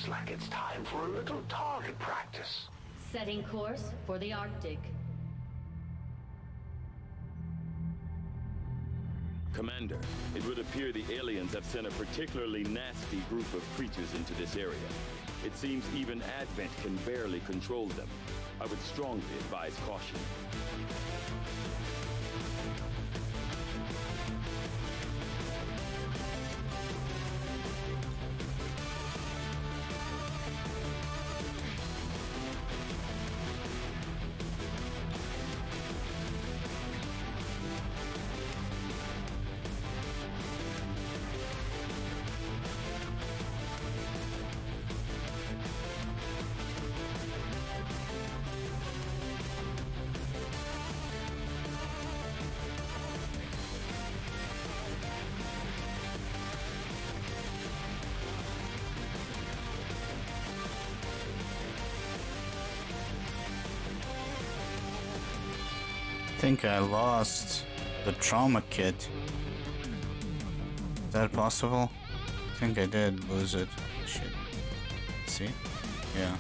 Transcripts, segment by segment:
Looks like it's time for a little target practice. Setting course for the Arctic. Commander, it would appear the aliens have sent a particularly nasty group of creatures into this area. It seems even Advent can barely control them. I would strongly advise caution. I think I lost the trauma kit. Is that possible? I think I did lose it. Shit. See? Yeah.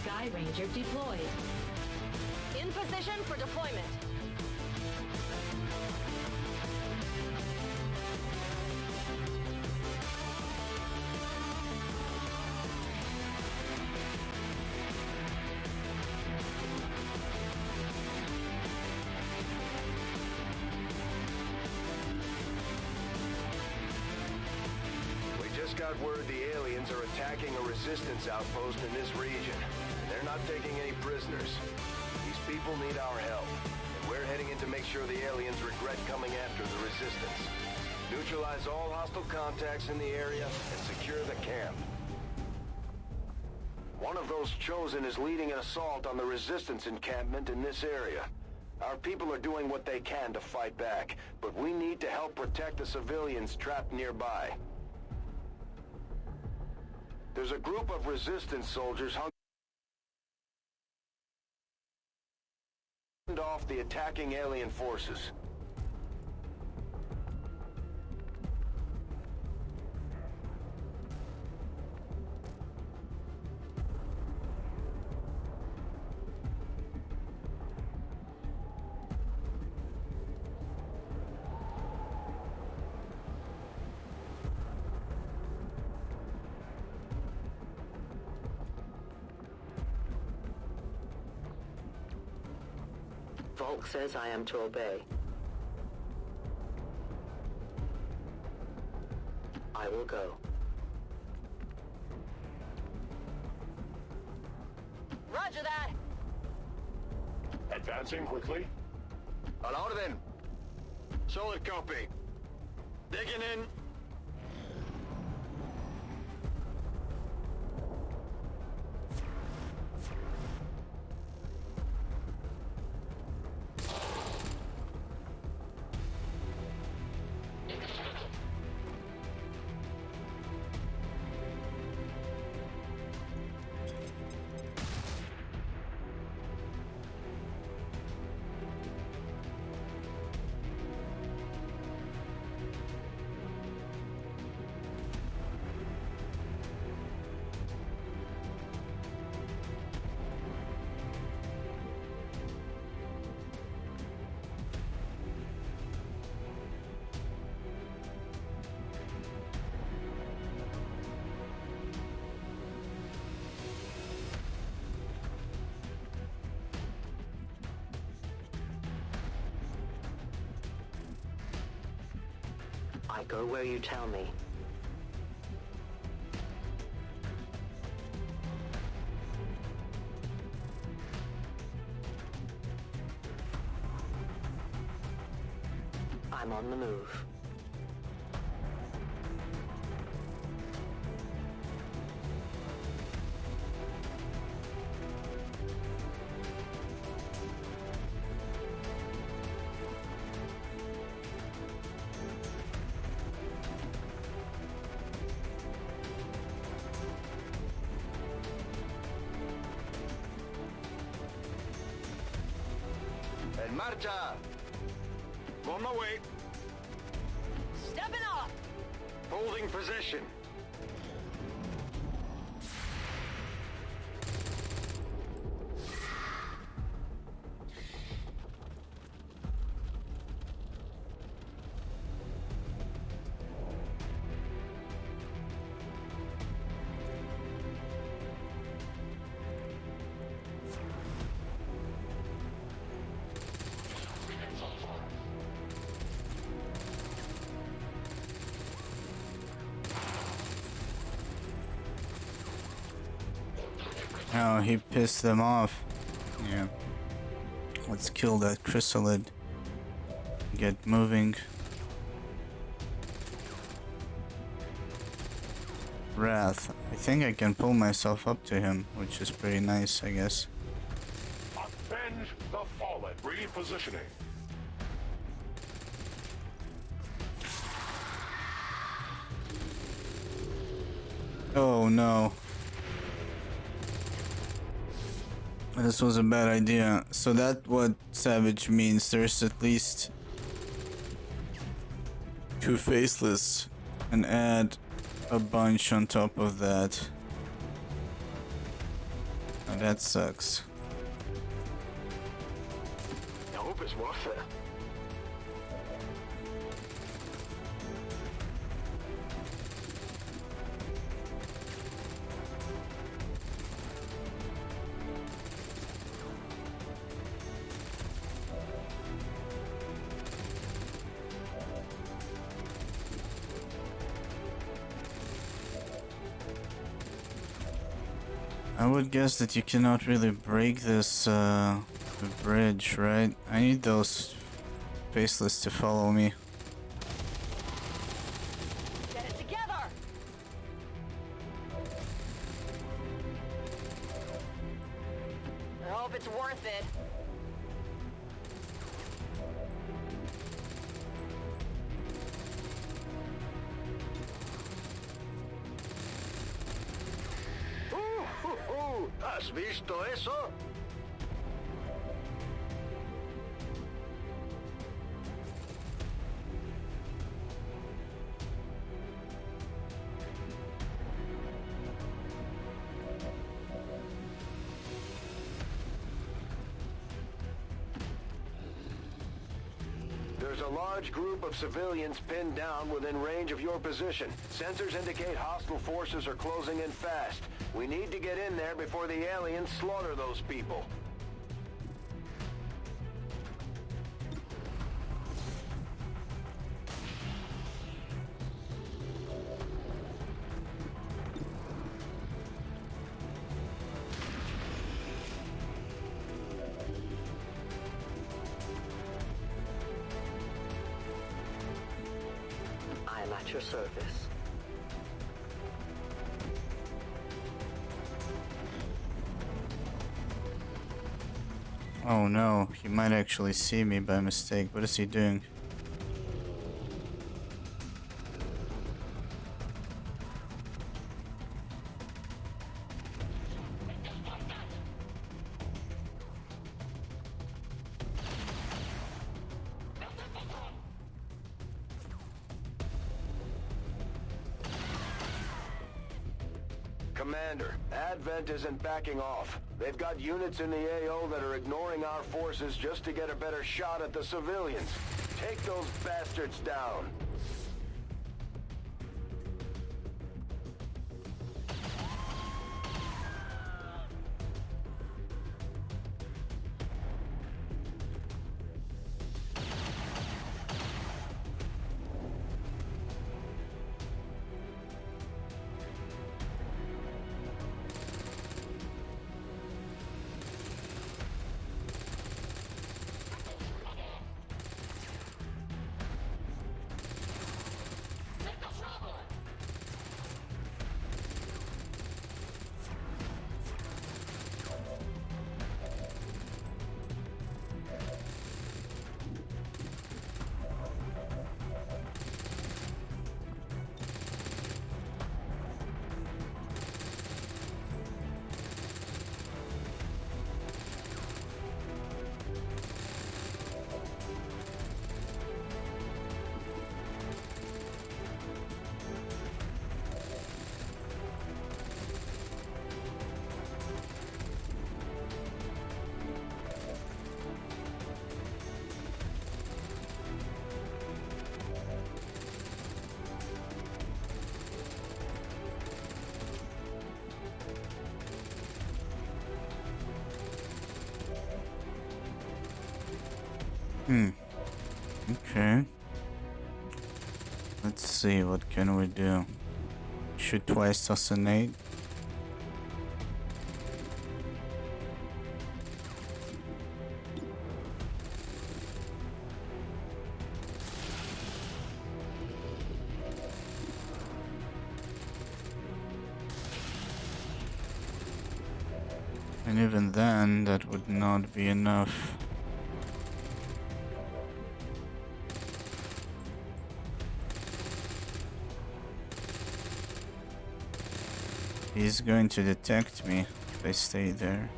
Sky Ranger deployed. In position for deployment. We just got word the aliens are attacking a resistance outpost in this region. They're not taking any prisoners. These people need our help, and we're heading in to make sure the aliens regret coming after the resistance. Neutralize all hostile contacts in the area and secure the camp. One of those chosen is leading an assault on the resistance encampment in this area. Our people are doing what they can to fight back, but we need to help protect the civilians trapped nearby. There's a group of resistance soldiers off the attacking alien forces. Volk says I am to obey. I will go. Roger that. Advancing quickly. Al orden. Solid copy. Digging in. I go where you tell me. I'm on the move. En marcha! On my way. Stepping off. Holding position. Oh, he pissed them off. Yeah. Let's kill that chrysalid. Get moving. Wrath. I think I can pull myself up to him, which is pretty nice, I guess. Avenge the fallen. Repositioning. Oh no. This was a bad idea. So that what savage means. There's at least 2 faceless and add a bunch on top of that. Now that sucks. I hope it's worth it. I would guess that you cannot really break this bridge, right? I need those faceless to follow me. Get it together. I hope it's worth it. ¿Has visto eso? There's a large group of civilians pinned down within range of your position. Sensors indicate hostile forces are closing in fast. We need to get in there before the aliens slaughter those people. at your service. Oh no, he might actually see me by mistake. What is he doing? Commander, Advent isn't backing off. They've got units in the AO that are ignoring our forces just to get a better shot at the civilians. Take those bastards down. Okay. Let's see, what can we do? Shoot twice, assassinate. And even then, that would not be enough. He's going to detect me if I stay there.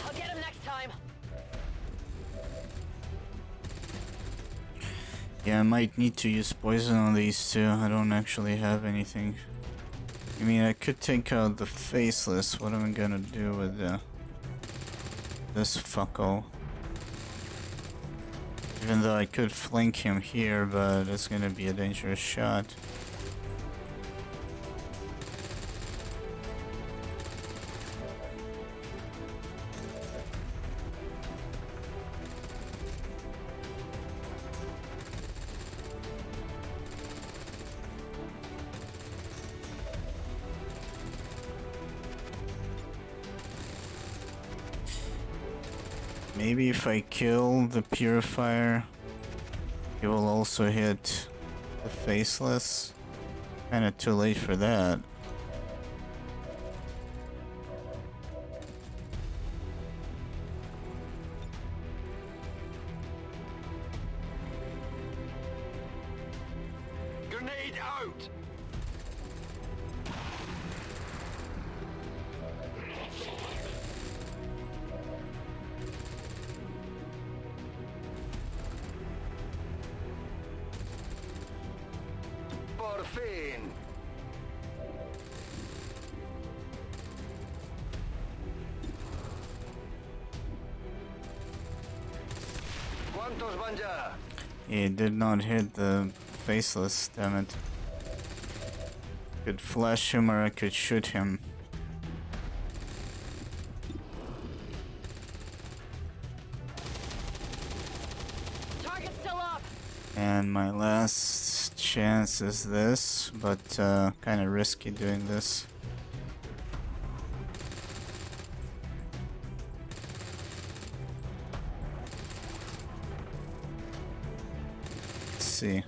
I'll get him next time. Yeah, I might need to use poison on these two. I don't actually have anything. I mean, I could take out the faceless. What am I gonna do with this fucko? Even though I could flank him here, but it's gonna be a dangerous shot. Maybe if I kill the purifier, he will also hit the faceless. Kinda too late for that. Grenade out! Por fin! ¿Cuántos van ya? He did not hit the faceless, damn it. Could flash him or I could shoot him. Target's still up. And my last chance is this, but kinda risky doing this. see.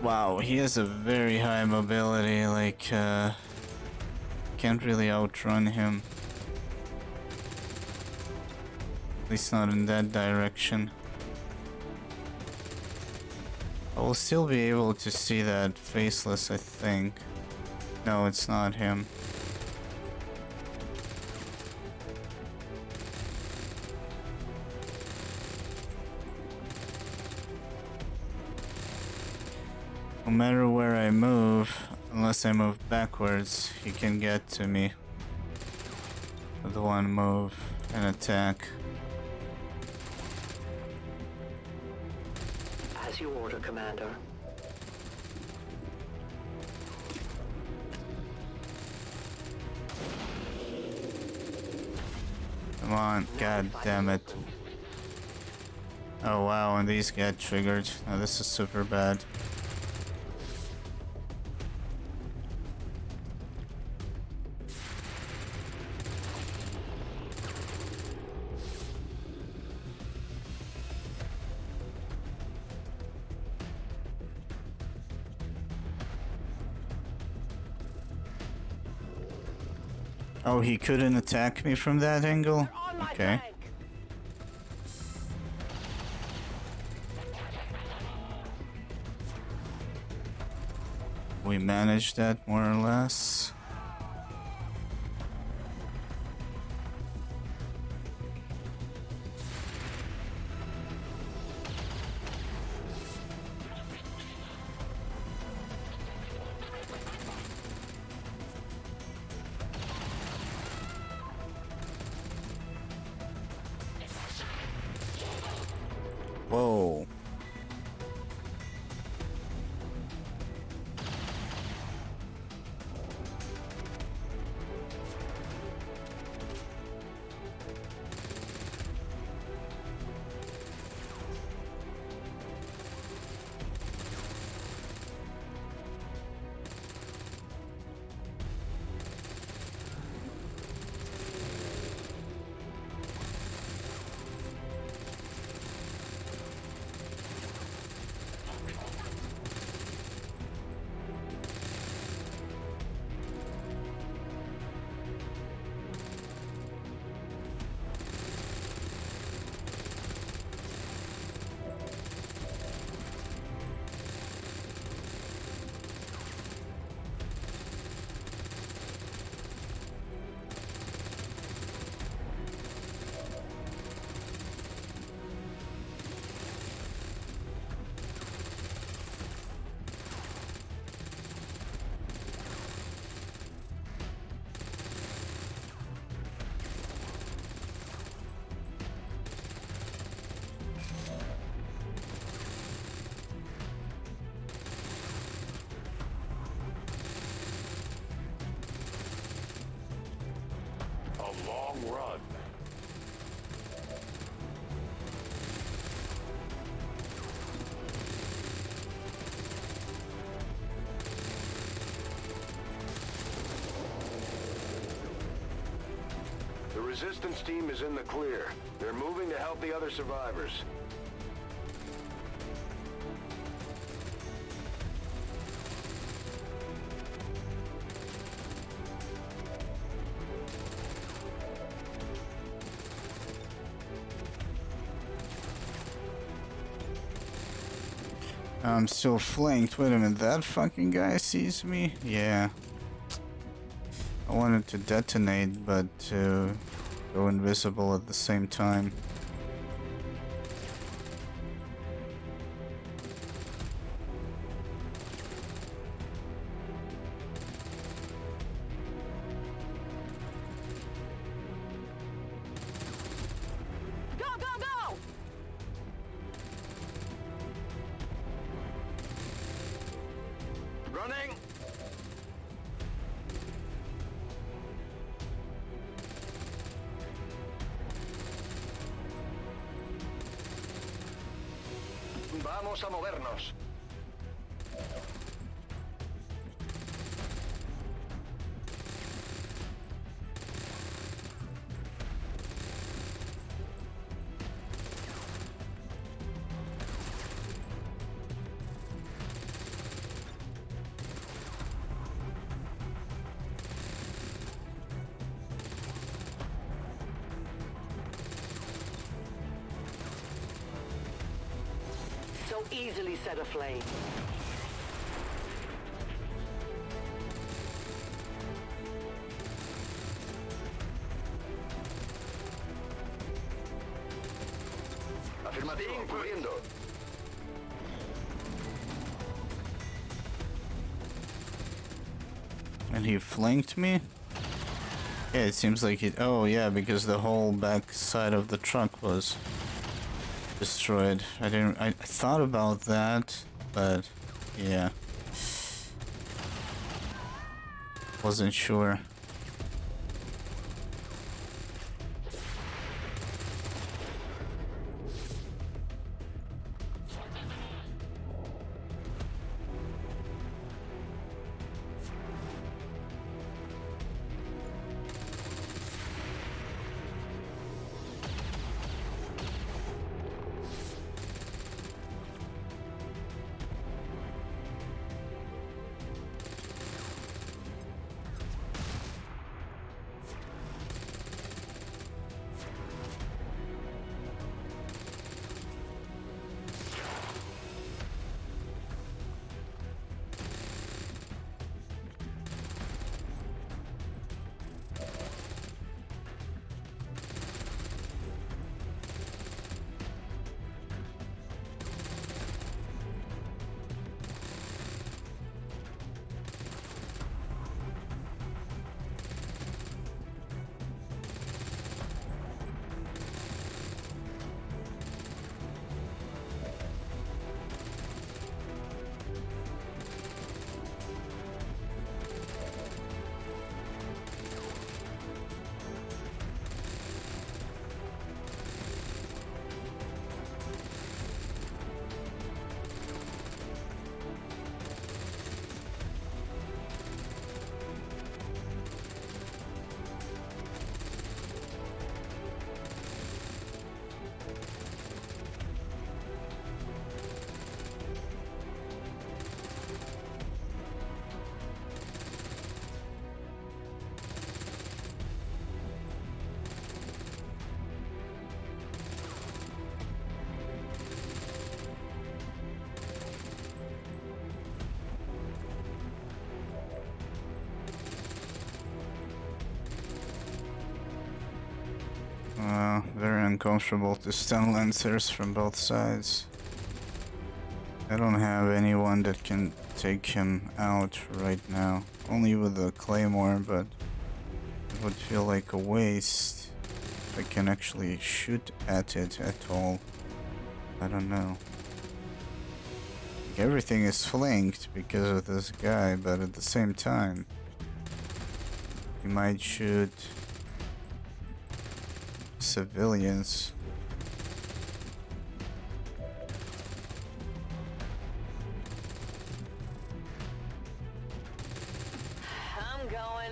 Wow, he has a very high mobility, like, can't really outrun him. At least not in that direction. I will still be able to see that faceless, I think. No, it's not him. No matter where I move, unless I move backwards, he can get to me with one move and attack. As you order, Commander. Come on, god damn it. Oh wow, and these get triggered. Now this is super bad. Oh, he couldn't attack me from that angle? On my Okay. flank. We managed that more or less. Whoa. A long run. The resistance team is in the clear. They're moving to help the other survivors. I'm still flanked. Wait a minute, that fucking guy sees me? Yeah. I wanted to detonate, but to go invisible at the same time. Go, go, go! Running! Vamos a movernos. so easily set aflame. Afirmativo, cubriendo. And he flanked me? Yeah, it seems like it. Oh, yeah, because the whole back side of the truck was destroyed. I thought about that, but yeah. Wasn't sure. Very uncomfortable to stun lancers from both sides. I don't have anyone that can take him out right now. Only with the claymore, but it would feel like a waste if I can actually shoot at it at all. I don't know. Like, everything is flanked because of this guy, but at the same time, he might shoot civilians. I'm going.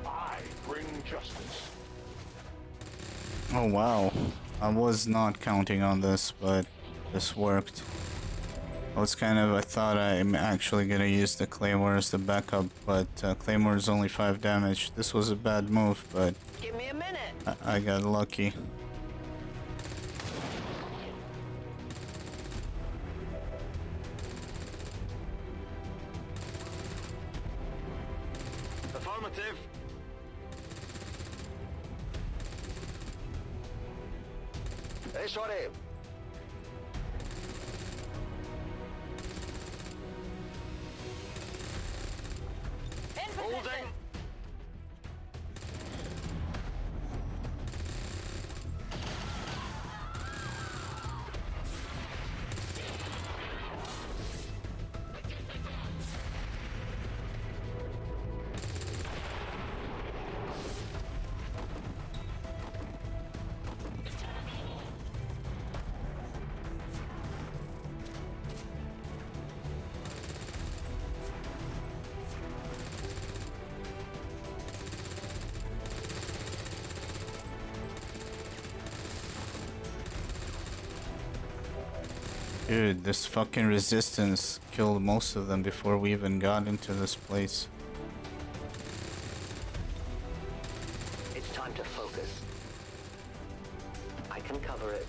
I bring justice. Oh wow, I was not counting on this, but this worked. I thought I'm actually gonna use the claymore as the backup, but claymore is only 5 damage. This was a bad move, but Give me a minute. I got lucky. Affirmative. Eso haré. In position. Dude, this fucking resistance killed most of them before we even got into this place. It's time to focus. I can cover it.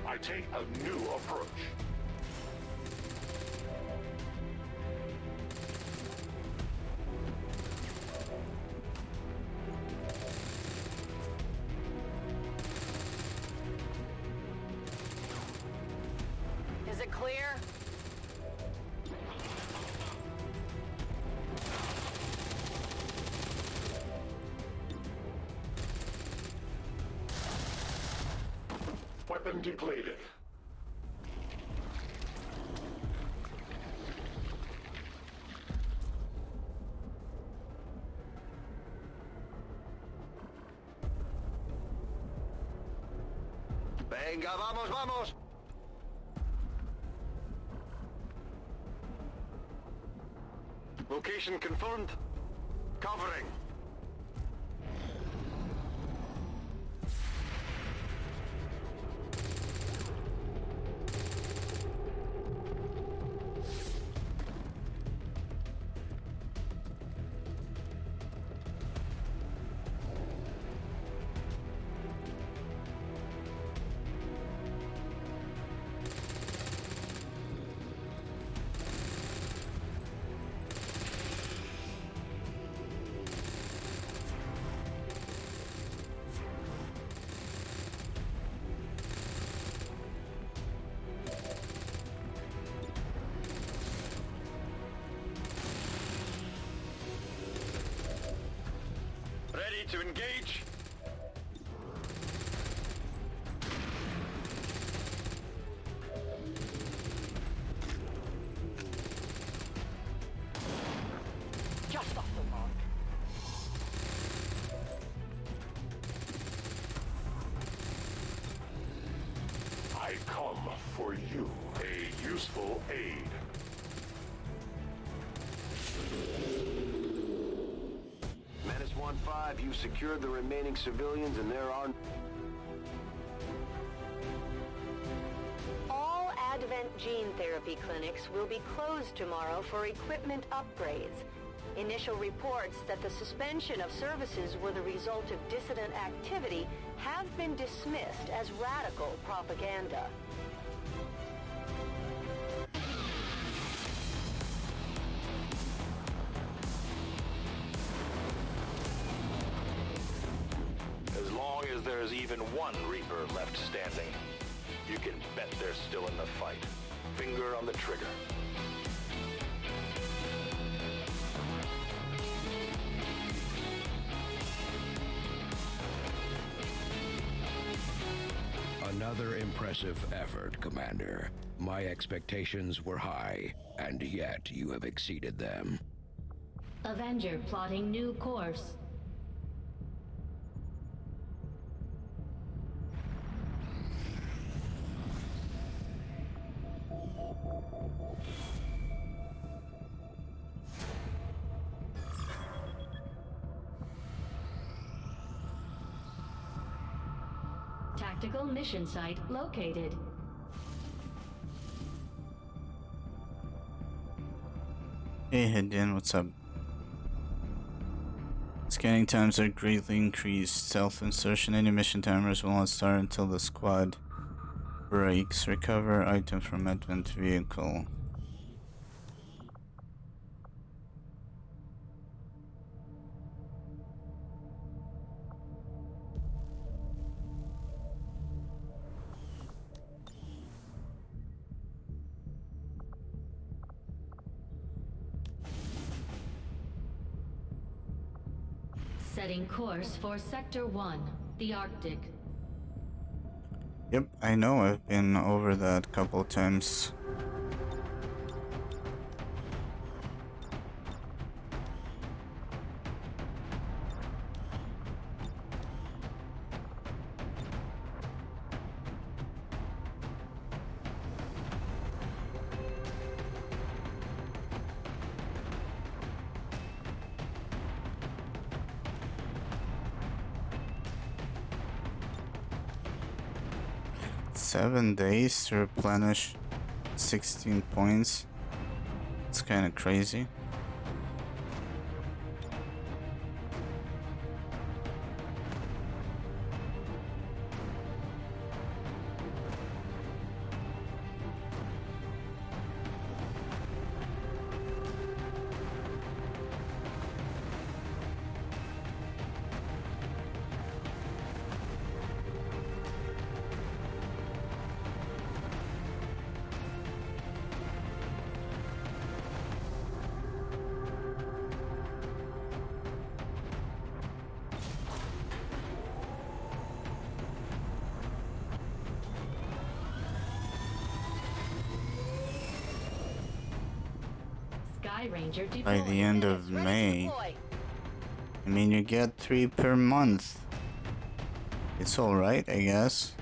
I take a new approach. Is it clear? Weapon depleted. Venga, vamos, vamos. Location confirmed. Covering. Ready to engage? Just off the mark. I come for you, a useful aid. Menace 1-5, you secured the remaining civilians and there are... All Advent gene therapy clinics will be closed tomorrow for equipment upgrades. Initial reports that the suspension of services were the result of dissident activity have been dismissed as radical propaganda. As long as there's even one Reaper left standing, you can bet they're still in the fight. Finger on the trigger. Another impressive effort, Commander. My expectations were high, and yet you have exceeded them. Avenger plotting new course. Tactical mission site located. Hey Hidden, what's up? Scanning times are greatly increased. Self-insertion any mission timers will not start until the squad breaks. Recover item from Advent vehicle. Setting course for Sector 1, the Arctic. Yep, I know, I've been over that a couple times. 7 days to replenish 16 points. It's kind of crazy. Sky Ranger By the end of May. I mean, you get 3 per month. It's alright, I guess.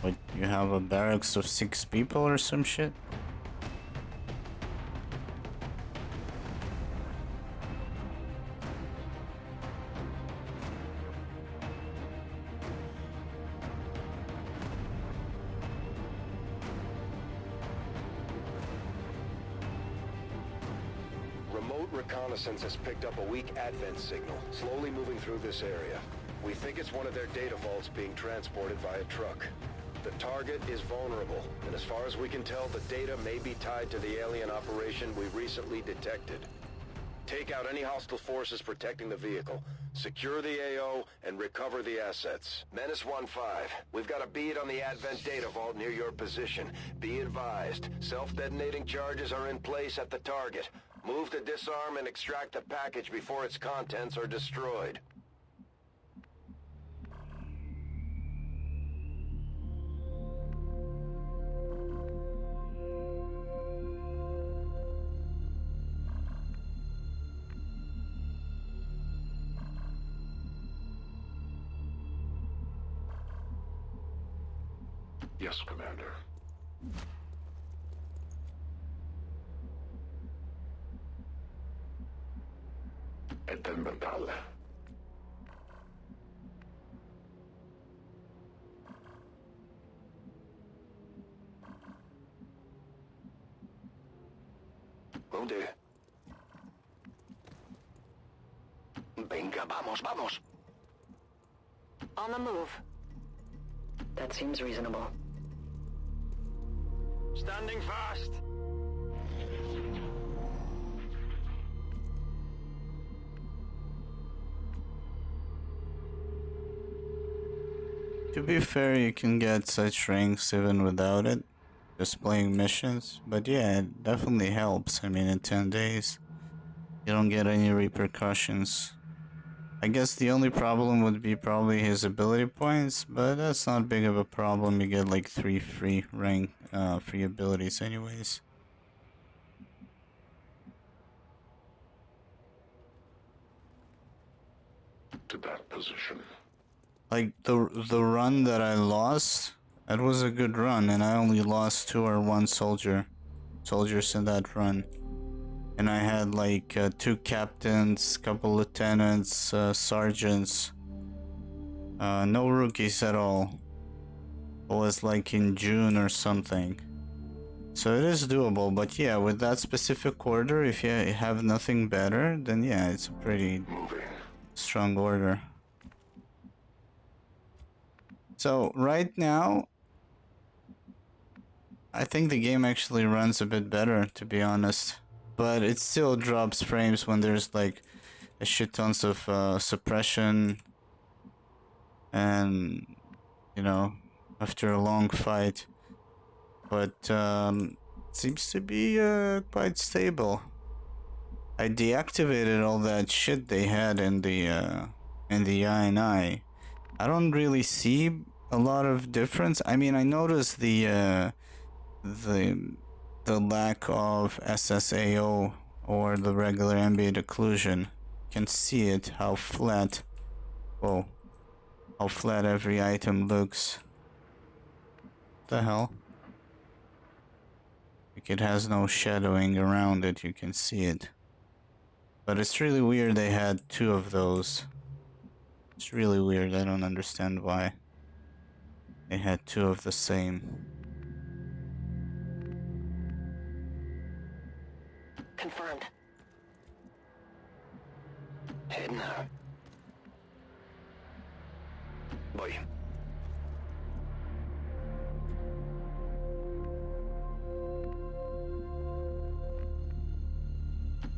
But you have a barracks of 6 people or some shit? Remote reconnaissance has picked up a weak advent signal, slowly moving through this area. We think it's one of their data vaults being transported via truck. The target is vulnerable, and as far as we can tell, the data may be tied to the alien operation we recently detected. Take out any hostile forces protecting the vehicle, secure the AO, and recover the assets. Menace 1-5, we've got a bead on the Advent data vault near your position. Be advised, self-detonating charges are in place at the target. Move to disarm and extract the package before its contents are destroyed. Yes, Commander. Mental. ¿Dónde? Venga, vamos, vamos. On the move. That seems reasonable. Standing fast. To be fair, you can get such ranks even without it, just playing missions, but yeah, it definitely helps. I mean, in 10 days, you don't get any repercussions. I guess the only problem would be probably his ability points, but that's not big of a problem. You get like 3 free free abilities anyways. To that position. Like the run that I lost, that was a good run, and I only lost 2 or 1 soldiers in that run. And I had like 2 captains, couple lieutenants, sergeants, no rookies at all. It was like in June or something. So it is doable, but yeah, with that specific order, if you have nothing better, then yeah, it's a pretty strong order. So right now, I think the game actually runs a bit better, to be honest. But it still drops frames when there's like a shit tons of suppression and, you know, after a long fight. But it seems to be quite stable. I deactivated all that shit they had in the INI. I don't really see a lot of difference. I mean, I noticed the lack of SSAO or the regular ambient occlusion. You can see it, how flat, whoa, how flat every item looks. What the hell? Like it has no shadowing around it, you can see it. But it's really weird they had 2 of those. It's really weird, I don't understand why. I had two of the same. Confirmed. Heading out. Voy.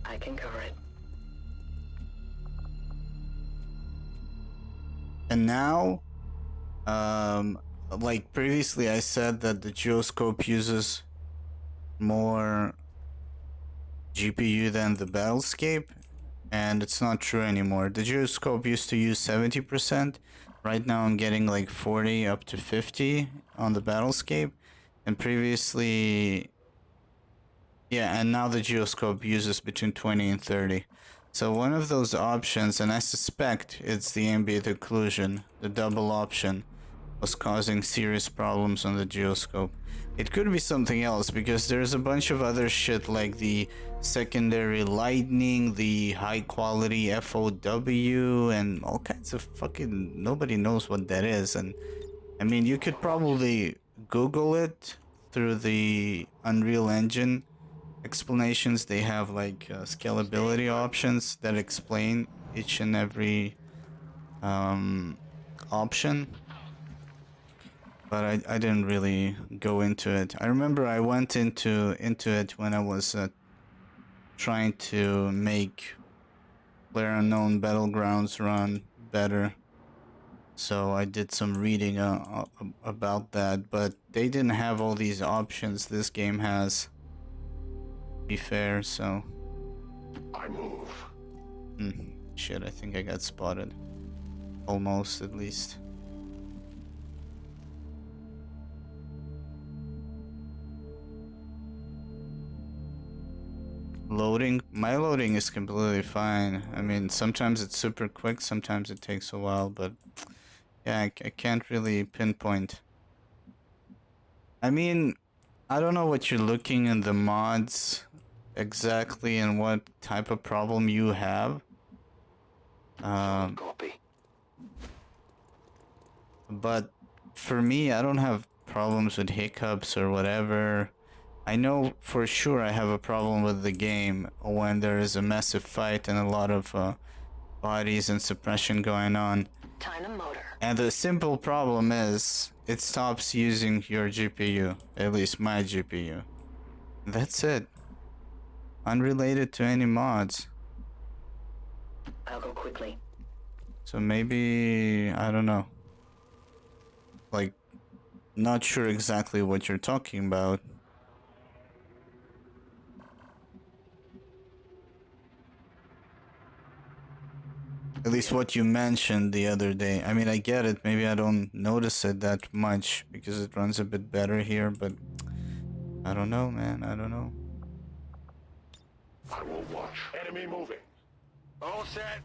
I can cover it. And now, like previously I said that the gyroscope uses more GPU than the battlescape, and it's not true anymore. The gyroscope used to use 70%. Right now I'm getting like 40 up to 50 on the battlescape, and previously, yeah, and now the gyroscope uses between 20 and 30. So one of those options, and I suspect it's the ambient occlusion, the double option, was causing serious problems on the gyroscope. It could be something else because there's a bunch of other shit like the secondary lightning, the high quality FOW, and all kinds of fucking nobody knows what that is. And I mean, you could probably Google it through the Unreal Engine explanations. They have like scalability options that explain each and every option, but I didn't really go into it. I remember I went into it when I was trying to make PlayerUnknown Battlegrounds run better, so I did some reading about that, but they didn't have all these options this game has, to be fair. So I move. shit, I think I got spotted. Almost, at least. Loading? My loading is completely fine. I mean, sometimes it's super quick, sometimes it takes a while, but yeah, I can't really pinpoint. I mean, I don't know what you're looking in the mods exactly and what type of problem you have. Copy. But for me, I don't have problems with hiccups or whatever. I know for sure I have a problem with the game when there is a massive fight and a lot of bodies and suppression going on. Time to motor. And the simple problem is it stops using your GPU, at least my GPU. That's it. Unrelated to any mods. I'll go quickly. So maybe, I don't know. Like, not sure exactly what you're talking about. At least what you mentioned the other day. I mean, I get it. Maybe I don't notice it that much because it runs a bit better here, but I don't know, man. I don't know. I will watch. Enemy moving. All set.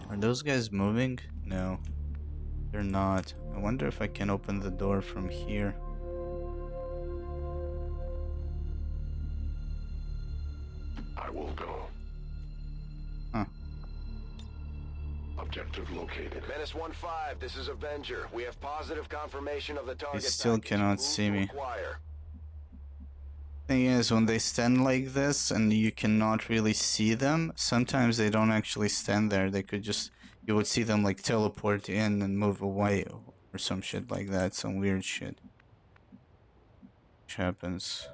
Are those guys moving? No, they're not. I wonder if I can open the door from here. I will go. Huh. Objective located. Menace 1-5, this is Avenger. We have positive confirmation of the target. They still package. cannot Move see to me. acquire. Thing is, when they stand like this and you cannot really see them, sometimes they don't actually stand there. They could just, you would see them like teleport in and move away or some shit like that. Some weird shit. Which happens.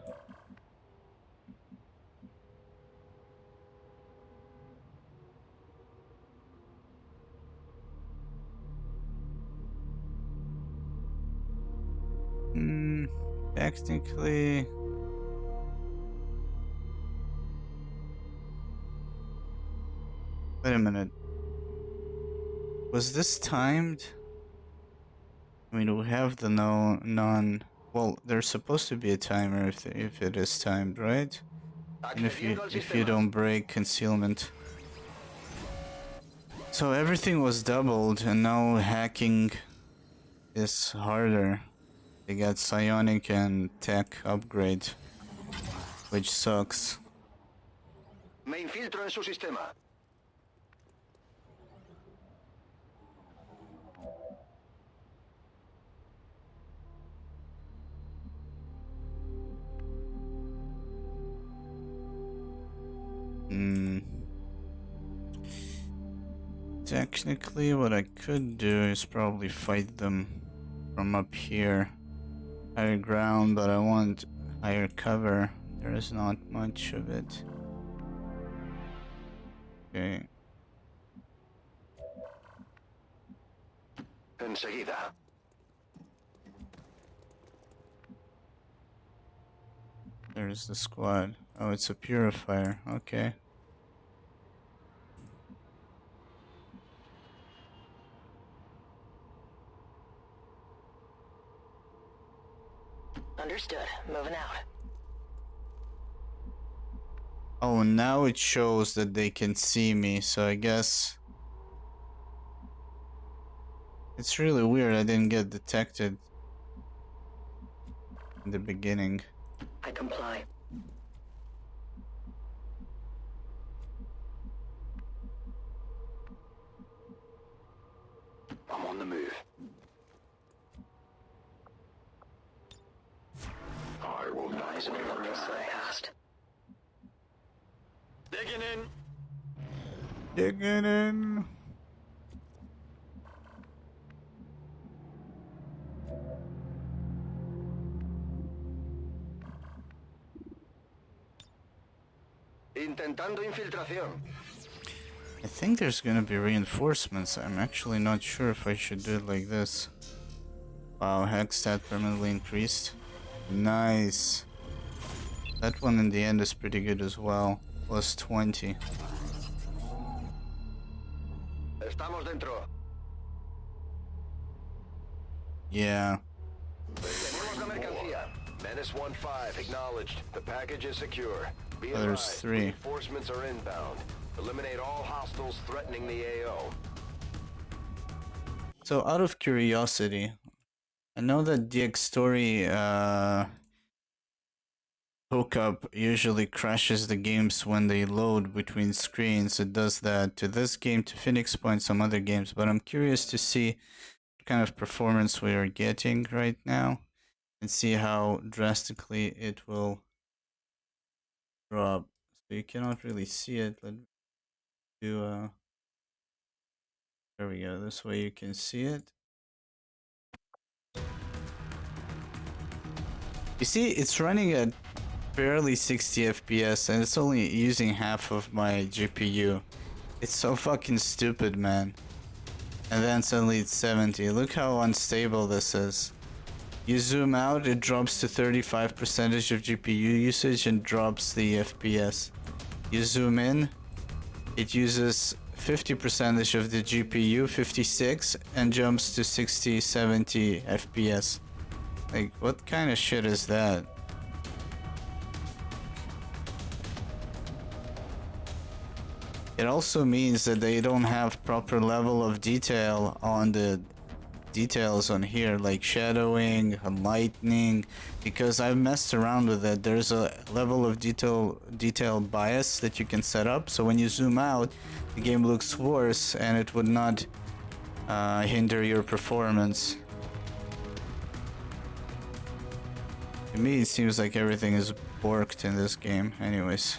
Technically... Wait a minute. Was this timed? I mean, we have the non... Well, there's supposed to be a timer if it is timed, right? And if you don't break concealment. So everything was doubled, and now hacking is harder. They got psionic and tech upgrade, which sucks. Me infiltro en su sistema. Hmm. Technically, what I could do is probably fight them from up here. Higher ground, but I want higher cover. There is not much of it. Okay. Enseguida. There's the squad. Oh, it's a purifier. Okay. Understood. Moving out. Oh, now it shows that they can see me, so I guess... It's really weird I didn't get detected in the beginning. I comply. I'm on the move. I will not Eyes on the wear slip past. Digging in. Digging in. Intentando infiltración. I think there's gonna be reinforcements. I'm actually not sure if I should do it like this. Wow, hex stat permanently increased. Nice. That one in the end is pretty good as well. Plus 20. Estamos dentro. Yeah. Tenemos la mercancía. Menace 1-5 acknowledged. The package is secure. Be Oh, there's advised, 3. reinforcements are inbound. Eliminate all hostiles threatening the AO. So out of curiosity, I know that DX Story hookup usually crashes the games when they load between screens. It does that to this game, to Phoenix Point, some other games, but I'm curious to see what kind of performance we are getting right now and see how drastically it will drop. So you cannot really see it. Let me do there we go. This way you can see it. You see, it's running at barely 60 FPS and it's only using half of my GPU. It's so fucking stupid, man. And then suddenly it's 70. Look how unstable this is. You zoom out, it drops to 35% of GPU usage and drops the FPS. You zoom in, it uses 50% of the GPU, 56, and jumps to 60, 70 FPS. Like, what kind of shit is that? It also means that they don't have proper level of detail on the details on here, like shadowing, lightning, because I've messed around with it. There's a level of detail bias that you can set up, so when you zoom out, the game looks worse and it would not hinder your performance. To me, it seems like everything is borked in this game. Anyways.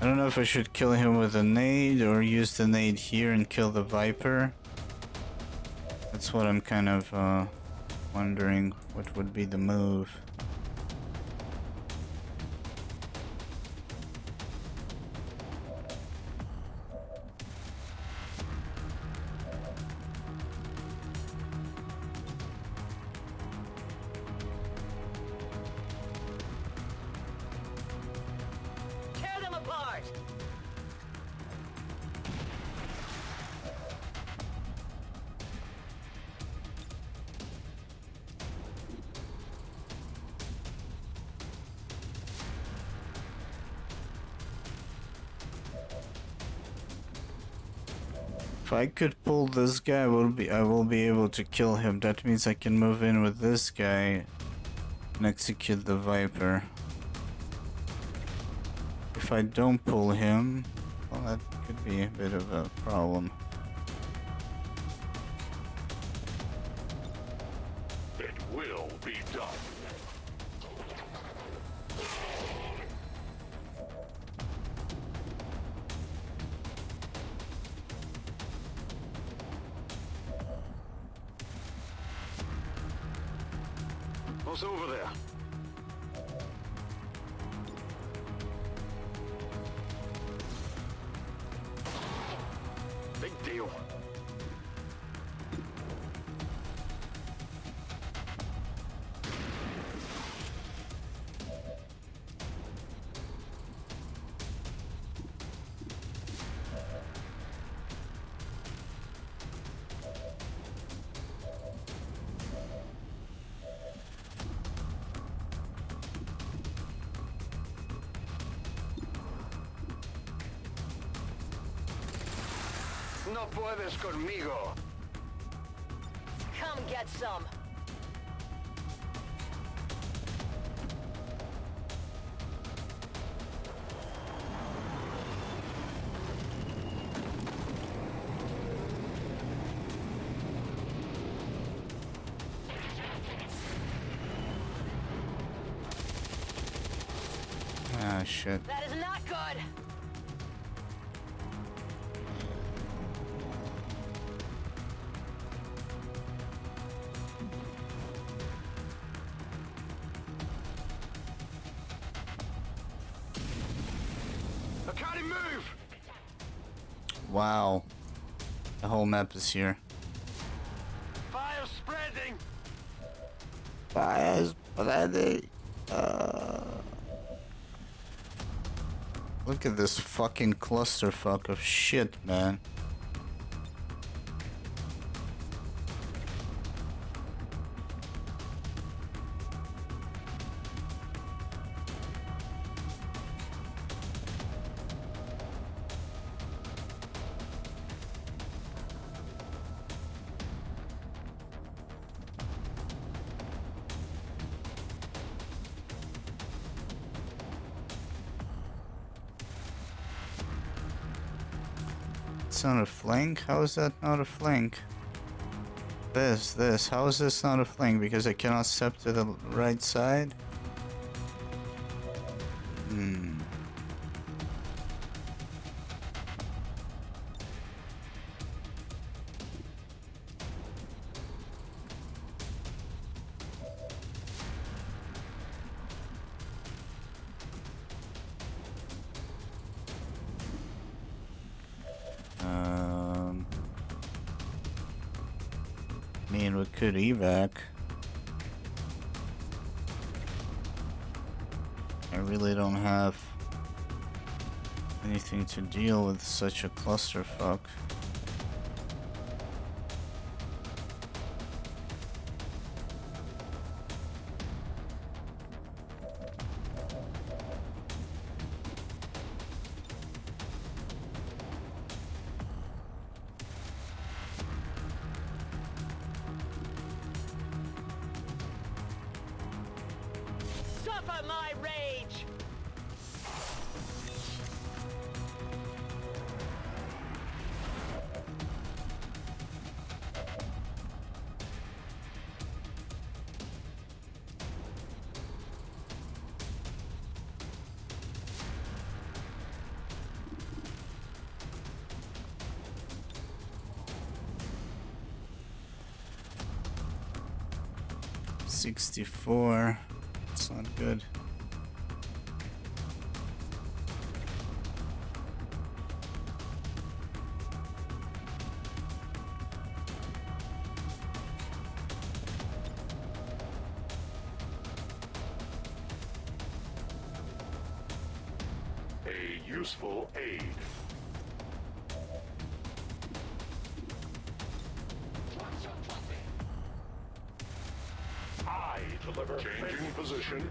I don't know if I should kill him with a nade or use the nade here and kill the Viper. That's what I'm kind of wondering, what would be the move. Tear them apart! If I could pull this guy, I will be able to kill him. That means I can move in with this guy and execute the Viper. If I don't pull him, well, that could be a bit of a problem. It will be done. What's over there? Big deal. No puedes conmigo. Come get some. Ah, shit. That is not good. I can't even move! Wow. The whole map is here. Fire spreading! Fire spreading. Look at this fucking clusterfuck of shit, man. It's not a flank? How is that not a flank? This, how is this not a flank? Because I cannot step to the right side? I mean, we could evac. I really don't have anything to deal with such a clusterfuck. Suffer my rage! 64. It's not good. A useful aid. I deliver. Changing position.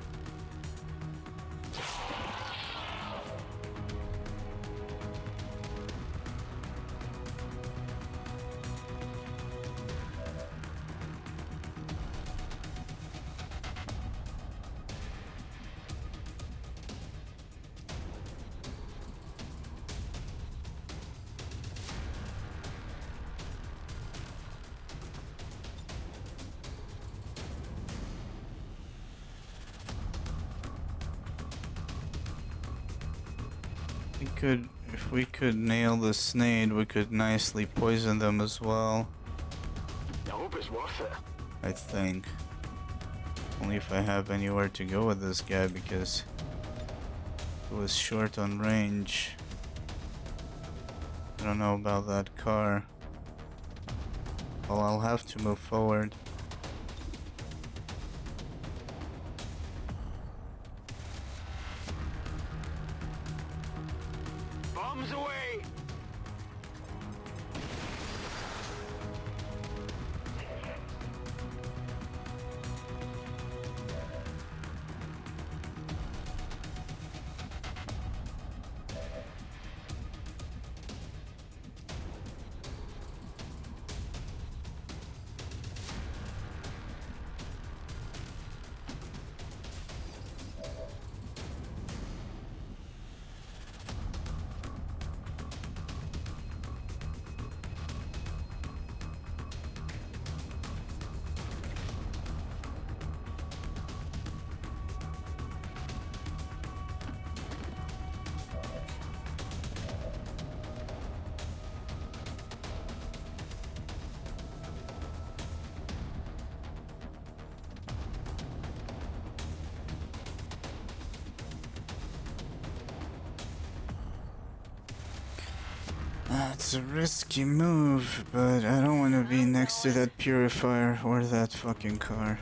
If we could nail the snade, we could nicely poison them as well. I hope it's worth it. I think. Only if I have anywhere to go with this guy, because it was short on range. I don't know about that car. Well, I'll have to move forward. Bombs away! It's a risky move, but I don't want to be next to that purifier or that fucking car.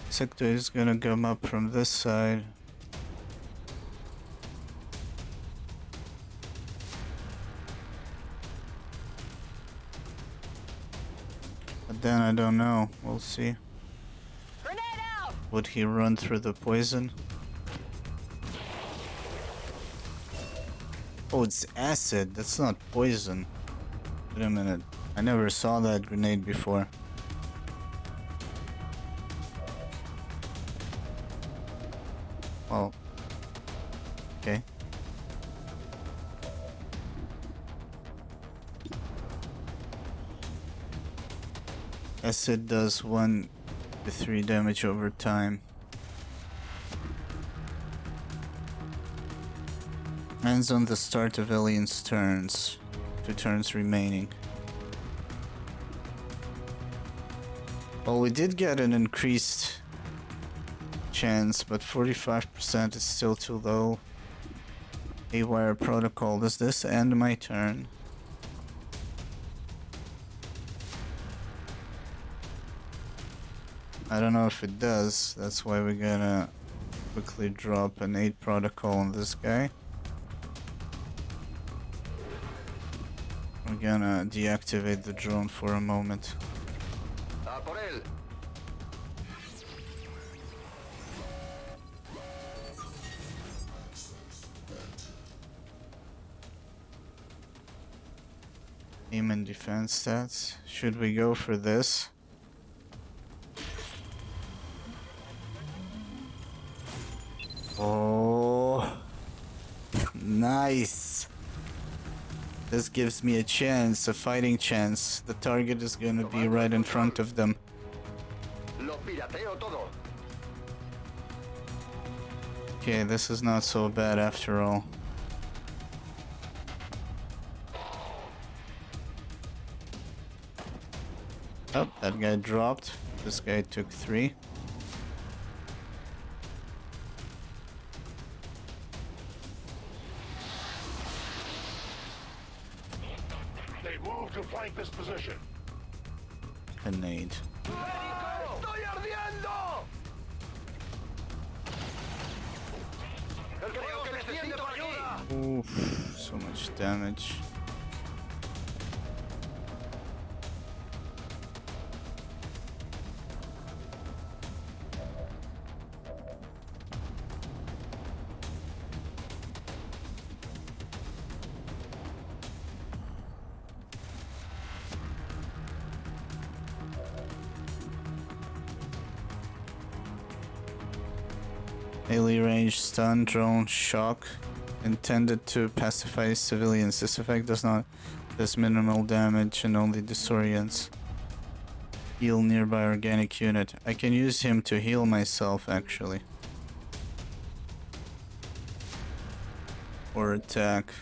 Sector is gonna come up from this side. But then I don't know. We'll see. Grenade out! Would he run through the poison? Oh, it's acid. That's not poison. Wait a minute. I never saw that grenade before. Oh. Okay. Acid does 1 to 3 damage over time. Ends on the start of alien's turns. 2 turns remaining. Well, we did get an increased chance, but 45% is still too low. Haywire protocol. Does this end my turn? I don't know if it does. That's why we're gonna quickly drop an 8 protocol on this guy. We're gonna deactivate the drone for a moment. Por él. Aim and defense stats. Should we go for this? Oh, nice. This gives me a chance, a fighting chance. The target is gonna be right in front of them. Okay, this is not so bad after all. Oh, that guy dropped. This guy took 3. They moved to flank this position. Grenade. ¡Estoy ardiendo! Creo que necesito ayuda. Oof, so much damage. Melee range stun drone shock intended to pacify civilians. This effect does minimal damage and only disorients. Heal nearby organic unit. I can use him to heal myself actually. Or attack.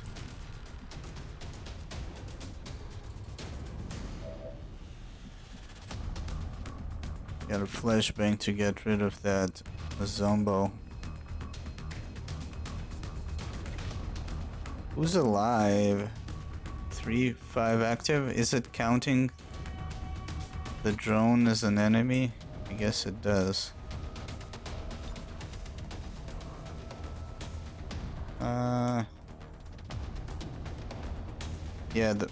Got a flashbang to get rid of that zombo. Who's alive? 3, 5 active? Is it counting the drone as an enemy? I guess it does. Yeah,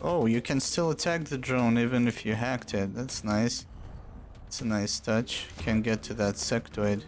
oh, you can still attack the drone even if you hacked it. That's nice. It's a nice touch. Can get to that sectoid.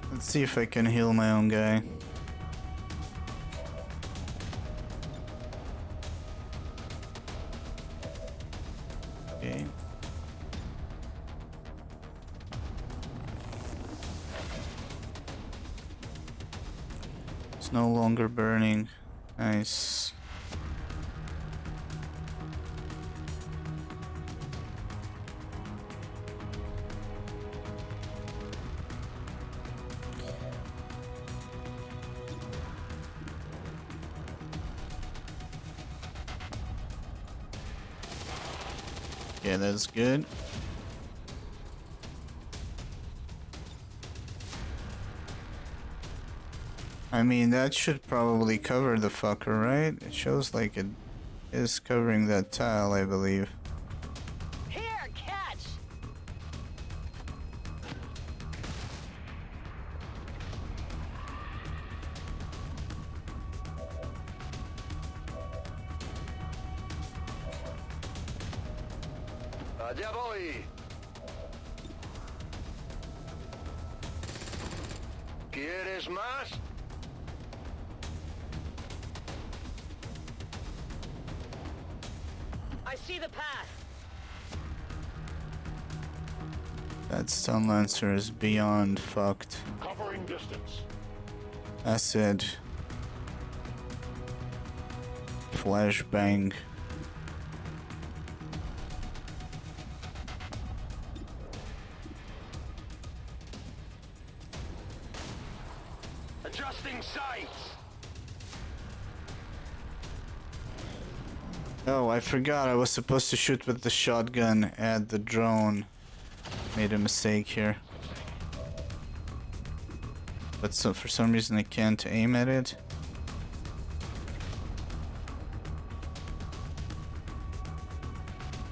Let's see if I can heal my own guy. Okay. It's no longer burning. Nice. Okay, that's good. I mean, that should probably cover the fucker, right? It shows like it is covering that tile, I believe. Here, catch! Allá voy. ¿Quieres más? I see the path. That stun lancer is beyond fucked. Covering distance. Acid. Flashbang. Adjusting sights. Oh, I forgot I was supposed to shoot with the shotgun at the drone. Made a mistake here. But so for some reason I can't aim at it.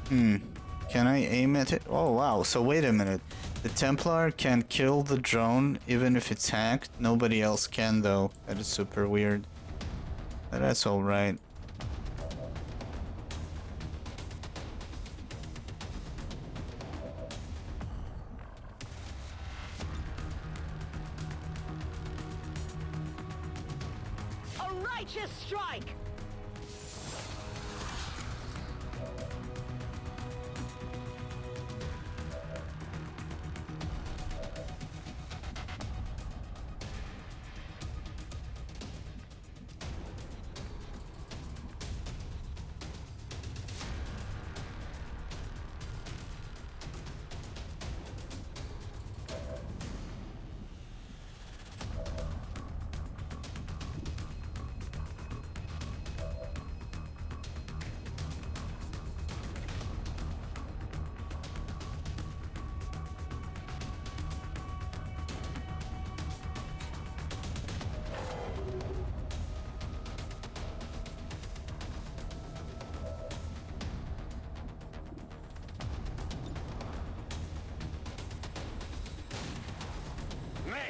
Can I aim at it? Oh wow, so wait a minute. The Templar can kill the drone even if it's hacked. Nobody else can though. That is super weird. But that's alright. righteous strike!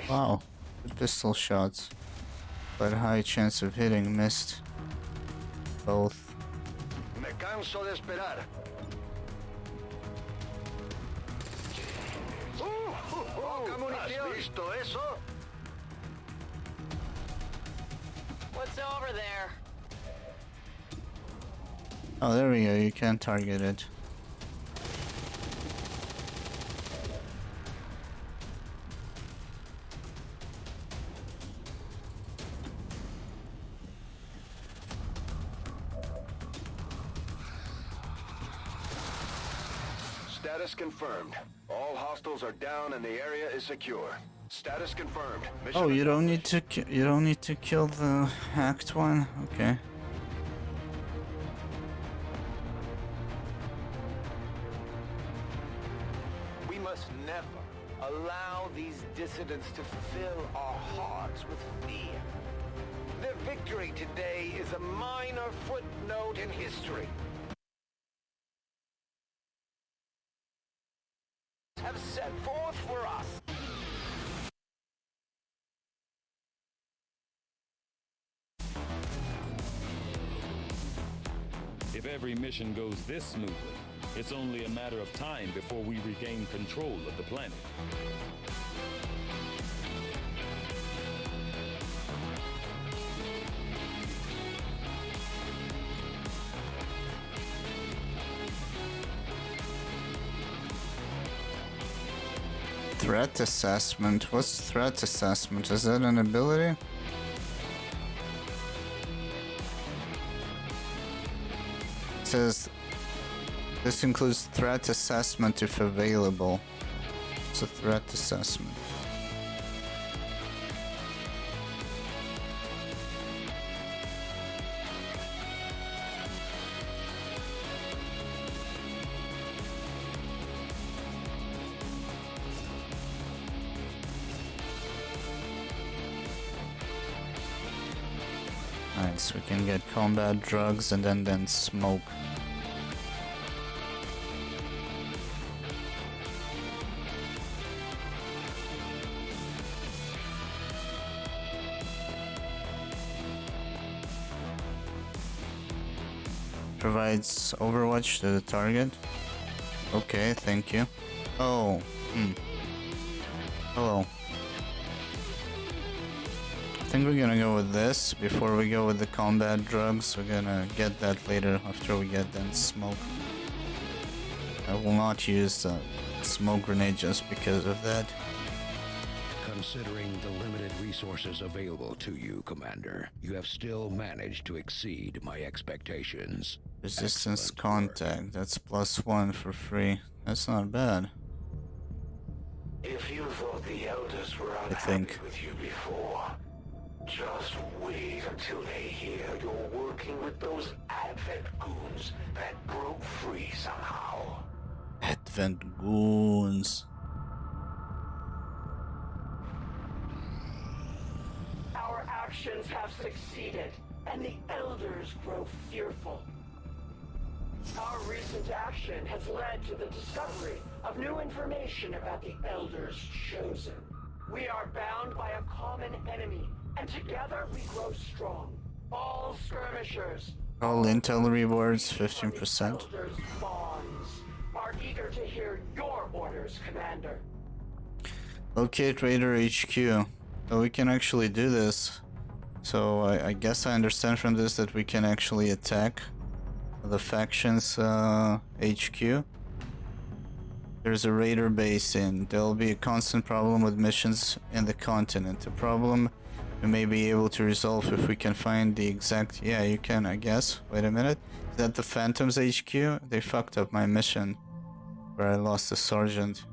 Wow, the pistol shots. But high chance of hitting, missed. Both. Me canso de esperar. ¿Has visto eso? What's over there? Oh, there we go, you can target it. Status confirmed. All hostiles are down and the area is secure. Status confirmed. Mission Oh, you don't accomplished. need to you don't need to kill the hacked one? Okay. We must never allow these dissidents to fill our hearts with fear. Their victory today is a minor footnote in history. Have set forth for us. If every mission goes this smoothly, it's only a matter of time before we regain control of the planet. Threat assessment. What's threat assessment? Is that an ability? It says this includes threat assessment if available. It's a threat assessment. Nice, we can get combat drugs and then smoke. Provides overwatch to the target. Okay, thank you. Oh, hello. I think we're gonna go with this before we go with the combat drugs. We're gonna get that later after we get that smoke. I will not use the smoke grenade just because of that. Considering the limited resources available to you, Commander, you have still managed to exceed my expectations. Resistance Excellent contact, work. that's +1 for free. That's not bad. If you thought the elders were I unhappy think. with you before, just wait until they hear you're working with those Advent goons that broke free somehow. Advent goons. Our actions have succeeded, and the elders grow fearful. Our recent action has led to the discovery of new information about the elders chosen. We are bound by a common enemy, and together we grow strong. All skirmishers, All intel rewards 15%. elders' bonds, are eager to hear your orders, Commander. Locate Raider HQ. So we can actually do this. So I guess I understand from this that we can actually attack the faction's HQ. There's a raider base in. There'll be a constant problem with missions in the continent. A problem we may be able to resolve if we can find the exact... Yeah, you can, I guess. Wait a minute. Is that the Phantom's HQ? They fucked up my mission where I lost the sergeant.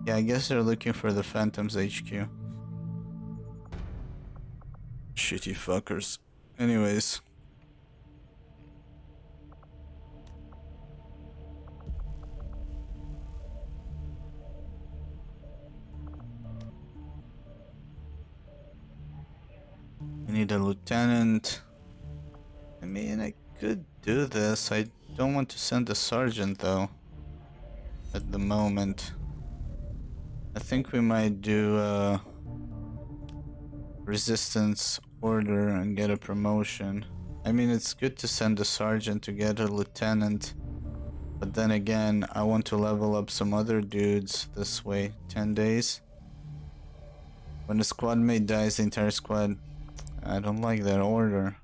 Yeah, I guess they're looking for the Phantom's HQ. Shitty fuckers. Anyways. I need a lieutenant. I mean, I could do this. I don't want to send a sergeant though. At the moment. I think we might do resistance order and get a promotion. I mean, it's good to send a sergeant to get a lieutenant. But then again, I want to level up some other dudes this way. 10 days. When a squad mate dies, the entire squad... I don't like that order.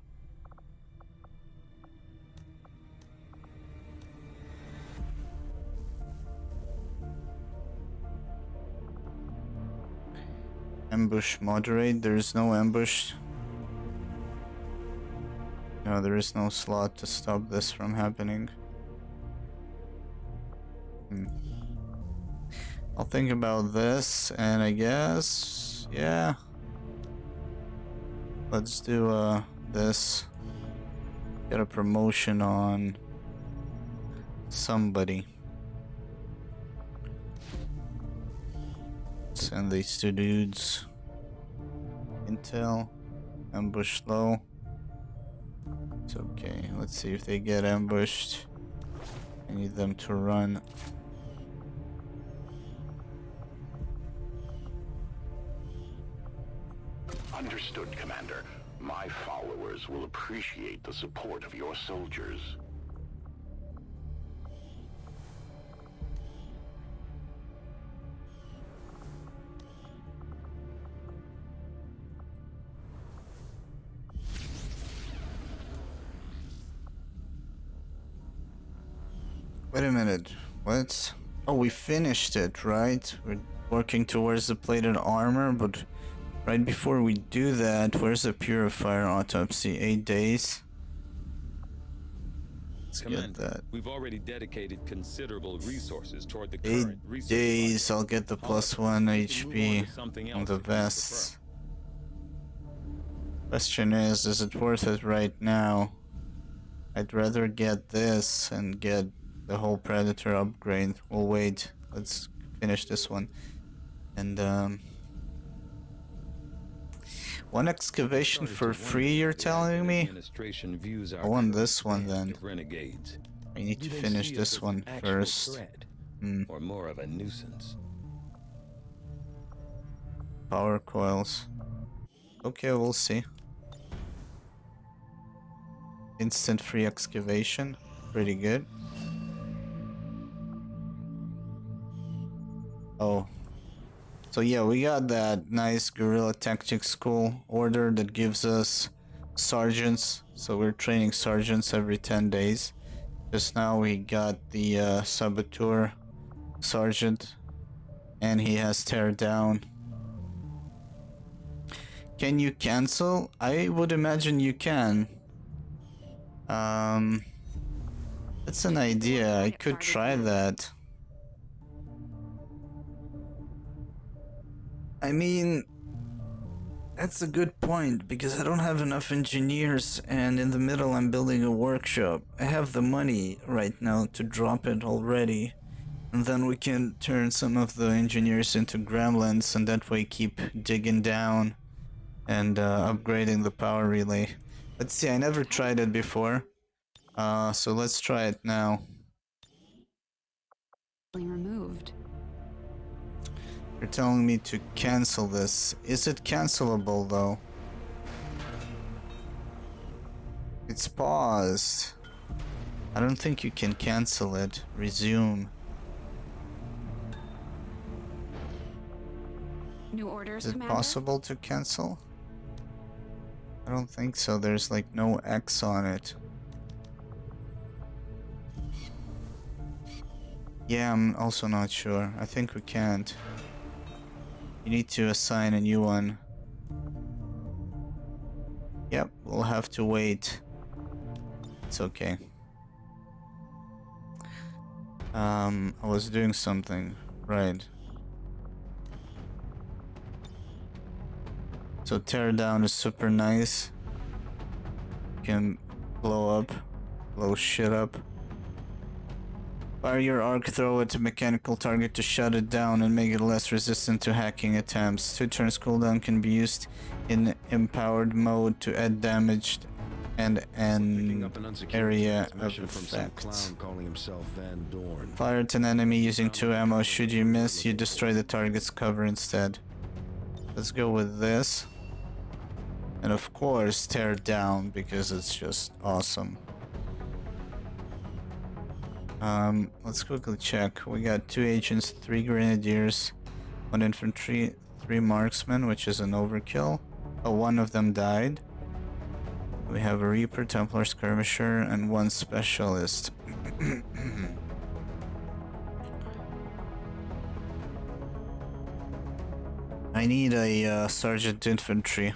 Ambush moderate. There is no ambush. No, there is no slot to stop this from happening. I'll think about this, and I guess, yeah. Let's do this. Get a promotion on somebody. Send these two dudes. Intel. Ambush low. It's okay. Let's see if they get ambushed. I need them to run. Understood, Commander. My followers will appreciate the support of your soldiers. Wait a minute. What? Oh, we finished it, right? We're working towards the plated armor, but right before we do that, where's the purifier autopsy? 8 days? Let's get that. We've already dedicated considerable resources toward the 8 current research days, project. I'll get the +1 HP on the vests. Question is it worth it right now? I'd rather get this and get the whole Predator upgrade. We'll wait. Let's finish this one. And one excavation for free, you're telling me? I want this one then. I need to finish this one first. Or more of a nuisance. Power coils. Okay, we'll see. Instant free excavation. Pretty good. Oh. So yeah, we got that nice guerrilla tactics school order that gives us sergeants. So we're training sergeants every 10 days. Just now we got the saboteur sergeant. And he has tear down. Can you cancel? I would imagine you can. That's an idea. I could try that. I mean, that's a good point, because I don't have enough engineers, and in the middle I'm building a workshop. I have the money right now to drop it already, and then we can turn some of the engineers into gremlins, and that way keep digging down and upgrading the power relay. Let's see, I never tried it before, so let's try it now. Removed. You're telling me to cancel this. Is it cancelable though? It's paused. I don't think you can cancel it. Resume. New orders, Is it Commander? possible to cancel? I don't think so. There's like no X on it. Yeah, I'm also not sure. I think we can't. You need to assign a new one. Yep, we'll have to wait. It's okay. I was doing something. Right. So tear down is super nice. You can blow shit up. Fire your arc throw at a mechanical target to shut it down and make it less resistant to hacking attempts. 2 turns cooldown can be used in empowered mode to add damage and an area of effect. Fire at an enemy using 2 ammo. Should you miss, you destroy the target's cover instead. Let's go with this. And of course, tear down because it's just awesome. Let's quickly check. We got 2 agents, 3 grenadiers, 1 infantry, 3 marksmen, which is an overkill. Oh, 1 of them died. We have a Reaper, Templar, Skirmisher, and 1 specialist. I need a sergeant infantry.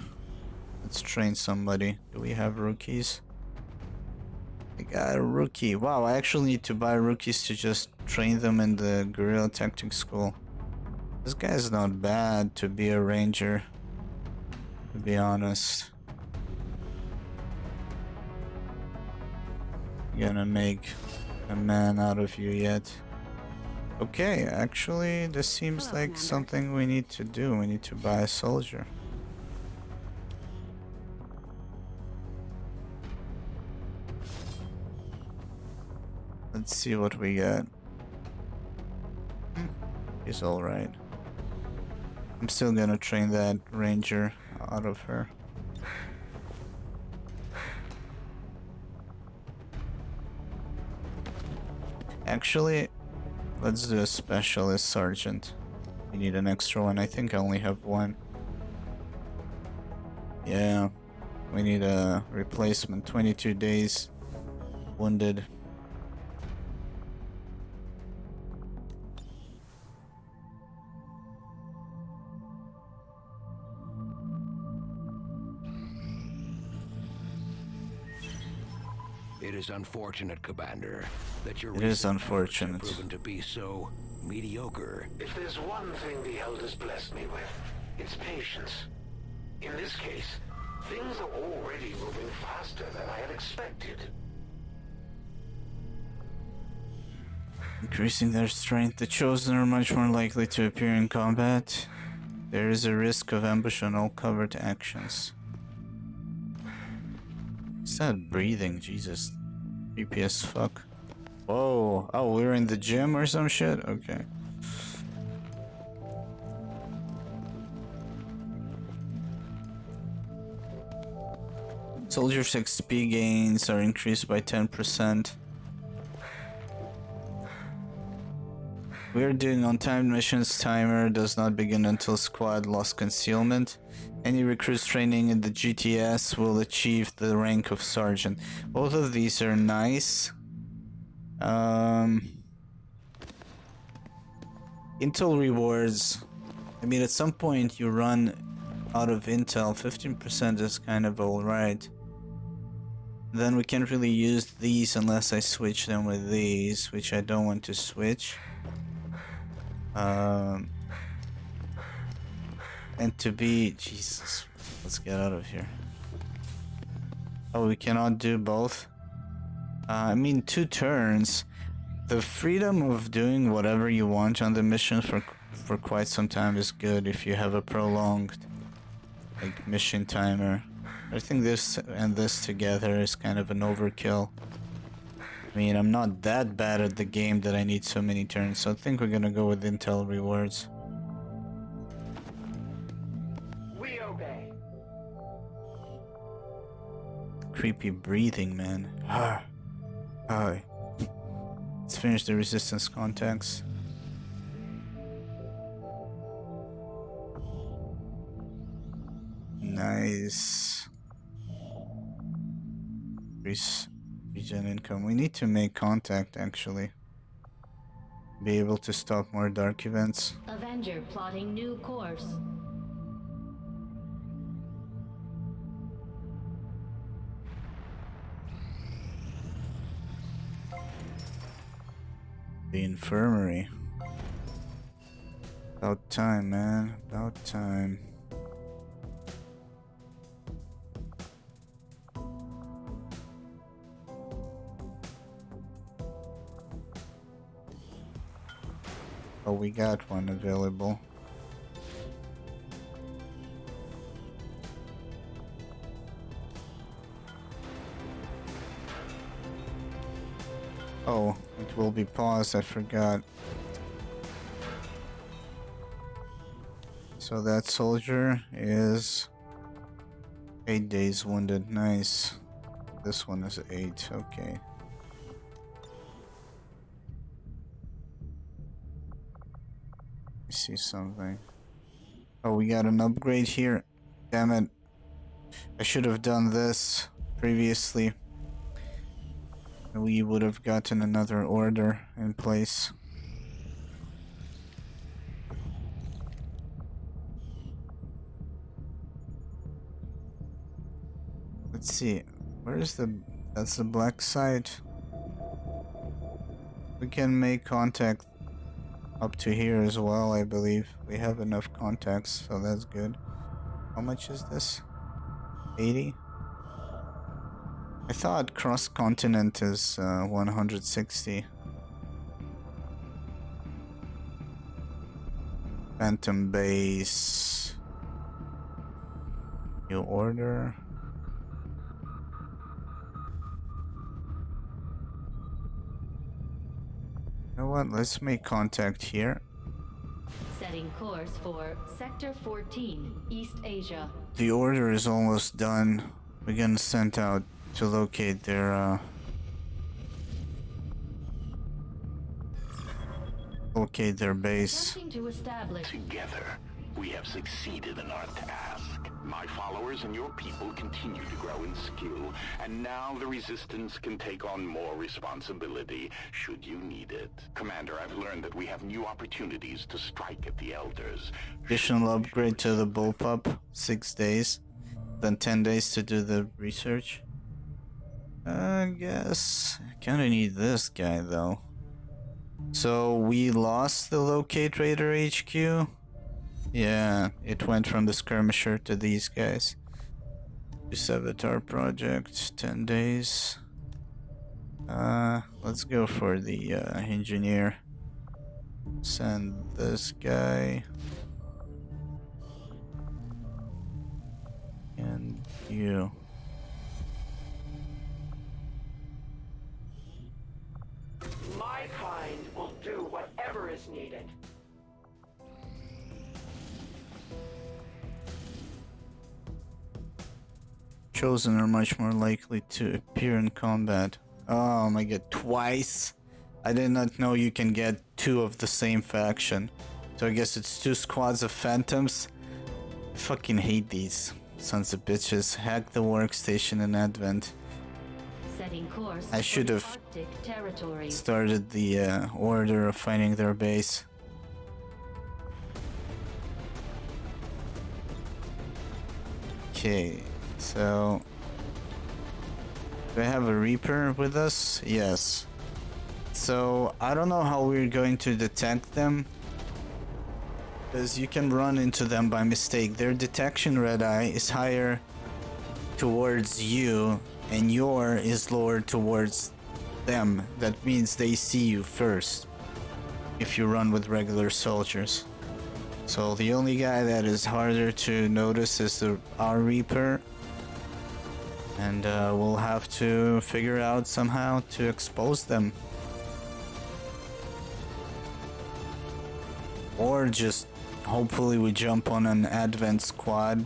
Let's train somebody. Do we have rookies? I got a rookie. Wow, I actually need to buy rookies to just train them in the guerrilla tactics school. This guy's not bad to be a ranger, to be honest. Gonna make a man out of you yet. Okay, actually, this seems like something we need to do. We need to buy a soldier. Let's see what we got. He's alright. I'm still gonna train that ranger out of her. Actually, let's do a specialist sergeant. We need an extra one. I think I only have 1. Yeah, we need a replacement. 22 days. Wounded. It is unfortunate, Commander, that your It is recent efforts have unfortunate. proven to be so mediocre. If there's one thing the Elders blessed me with, it's patience. In this case, things are already moving faster than I had expected. Increasing their strength, the Chosen are much more likely to appear in combat. There is a risk of ambush on all covert actions. Is that breathing? Jesus. Creepy as fuck. Whoa. Oh, we're in the gym or some shit? Okay. Soldiers' XP gains are increased by 10%. We're doing on-timed missions. Timer does not begin until squad lost concealment. Any recruits training in the GTS will achieve the rank of sergeant. Both of these are nice. Intel rewards. I mean, at some point you run out of intel. 15% is kind of alright. Then we can't really use these unless I switch them with these, which I don't want to switch. And to be... Jesus, let's get out of here. Oh, we cannot do both? I mean, 2 turns. The freedom of doing whatever you want on the mission for quite some time is good if you have a prolonged like mission timer. I think this and this together is kind of an overkill. I mean, I'm not that bad at the game that I need so many turns, so I think we're gonna go with intel rewards. We obey. Creepy breathing, man. Hi. Let's finish the resistance contacts. Nice. Regen income. We need to make contact actually. Be able to stop more dark events. Avenger plotting new course. The infirmary. About time, man. About time. Oh, we got one available. Oh, it will be paused, I forgot. So that soldier is 8 days wounded, nice. This one is 8, okay. I see something. Oh, we got an upgrade here. Damn it. I should have done this previously. We would have gotten another order in place. Let's see. Where is the... That's the black site. We can make contact up to here as well, I believe. We have enough contacts, so that's good. How much is this? 80? I thought cross-continent is 160. Phantom base. New order. You know what? Let's make contact here. Setting course for Sector 14, East Asia. The order is almost done. We're gonna send out to locate their base. To establish. Together, we have succeeded in our task. My followers and your people continue to grow in skill, and now the Resistance can take on more responsibility should you need it. Commander, I've learned that we have new opportunities to strike at the Elders. Additional upgrade to the bullpup, 6 days. Then 10 days to do the research. I guess I kinda need this guy though. So we lost the Locate Raider HQ. Yeah, it went from the skirmisher to these guys. This Avatar project, 10 days. Let's go for the engineer. Send this guy. And you. My kind will do whatever is needed. Chosen are much more likely to appear in combat. Oh my god, twice? I did not know you can get 2 of the same faction. So I guess it's 2 squads of phantoms. I fucking hate these sons of bitches. Hack the workstation in Advent. Setting course. I should have started the order of finding their base. Okay, so do I have a Reaper with us? Yes. So I don't know how we're going to detect them, because you can run into them by mistake. Their detection red eye is higher towards you, and your is lower towards them. That means they see you first if you run with regular soldiers. So the only guy that is harder to notice is our Reaper, and we'll have to figure out somehow to expose them. Or just hopefully we jump on an Advent squad,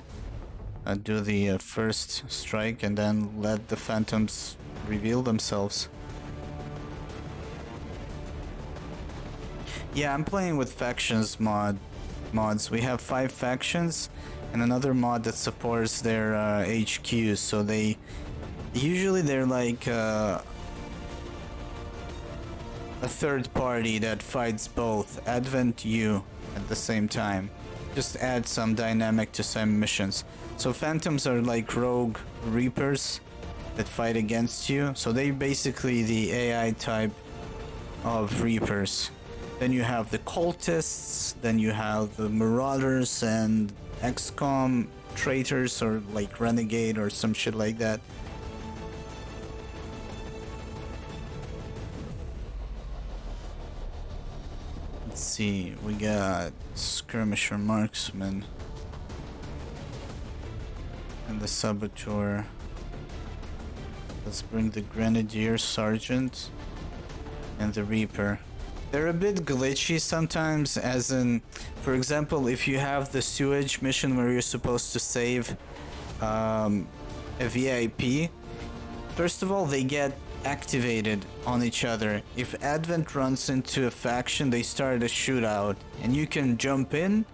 do the first strike, and then let the phantoms reveal themselves. Yeah, I'm playing with factions mods. We have 5 factions and another mod that supports their HQs, so they Usually they're like a third party that fights both Advent you at the same time. Just add some dynamic to some missions. So Phantoms are like rogue Reapers that fight against you. So they basically the AI type of Reapers. Then you have the Cultists, then you have the Marauders and XCOM traitors or like Renegade or some shit like that. Let's see, we got Skirmisher Marksman and the Saboteur. Let's bring the Grenadier Sergeant and the Reaper. They're a bit glitchy sometimes, as in, for example, if you have the sewage mission where you're supposed to save a VIP, first of all, they get activated on each other. If Advent runs into a faction, they start a shootout, and you can jump in.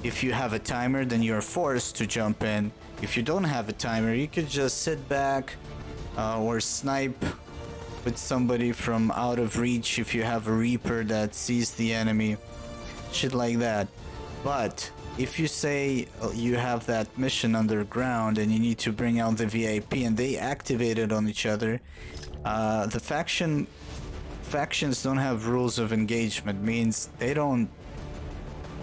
If you have a timer, then you're forced to jump in. If you don't have a timer, you could just sit back or snipe with somebody from out of reach if you have a Reaper that sees the enemy. Shit like that. But if you say you have that mission underground and you need to bring out the VIP and they activate it on each other, the factions don't have rules of engagement. Means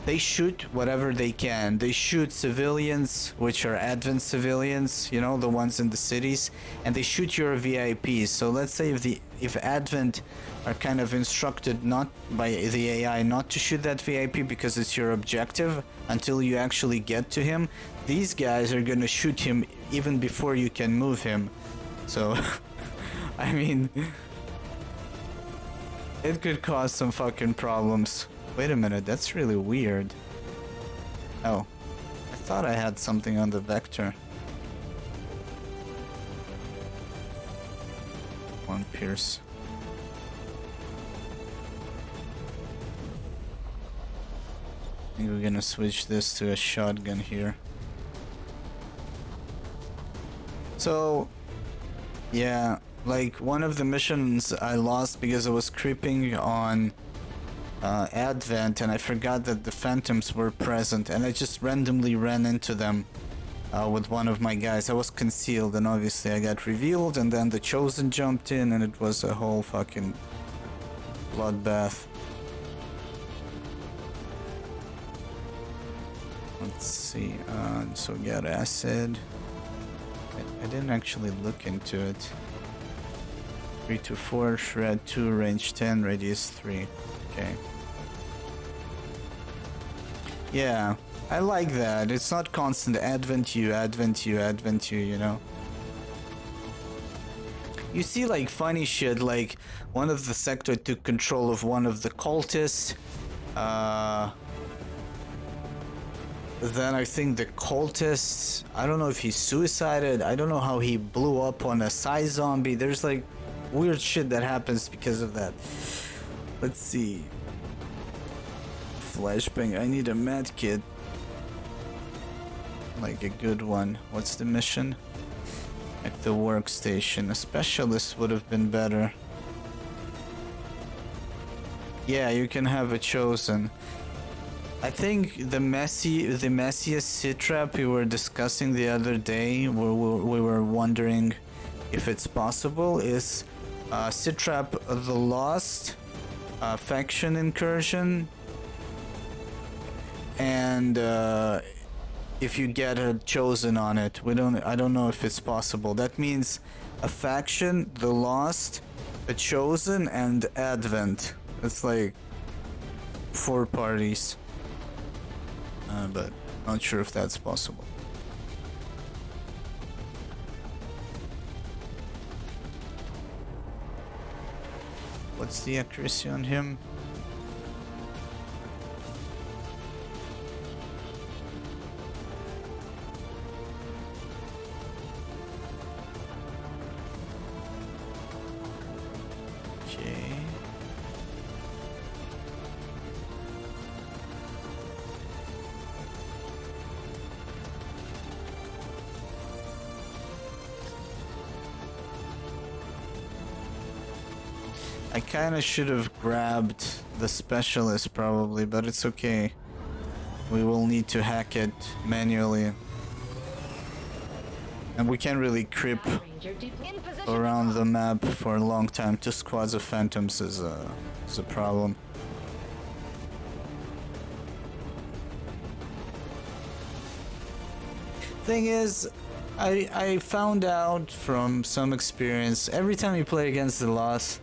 they shoot whatever they can. They shoot civilians, which are Advent civilians, you know, the ones in the cities, and they shoot your VIPs. So let's say if Advent are kind of instructed not by the AI not to shoot that VIP because it's your objective until you actually get to him, these guys are gonna shoot him even before you can move him. So, I mean, it could cause some fucking problems. Wait a minute, that's really weird. Oh, I thought I had something on the vector. One pierce. I think we're gonna switch this to a shotgun here. So, yeah, like one of the missions I lost because I was creeping on Advent and I forgot that the Phantoms were present and I just randomly ran into them with one of my guys. I was concealed and obviously I got revealed, and then the Chosen jumped in and it was a whole fucking bloodbath. Let's see, so we got acid. I didn't actually look into it. 3 to 4, shred 2, range 10, radius 3. Okay. Yeah, I like that. It's not constant Advent you, you know. You see like funny shit, like one of the sector took control of one of the cultists. Then I think the cultists, I don't know if he suicided, I don't know how he blew up on a Psy zombie. There's like weird shit that happens because of that. Let's see. Flashbang, I need a med kit. Like a good one. What's the mission? At the workstation. A specialist would have been better. Yeah, you can have a Chosen. I think the messiest sit trap we were discussing the other day, where we were wondering if it's possible, is sit trap the Lost, faction incursion, and if you get a Chosen on it. I don't know if it's possible. That means a faction, the Lost, a Chosen, and Advent. It's like 4 parties. But not sure if that's possible. What's the accuracy on him? Okay. I kinda should have grabbed the specialist probably, but it's okay. We will need to hack it manually. And we can't really creep Ranger In position. around the map for a long time. Two squads of phantoms is a problem. Thing is, I found out from some experience, every time you play against the loss,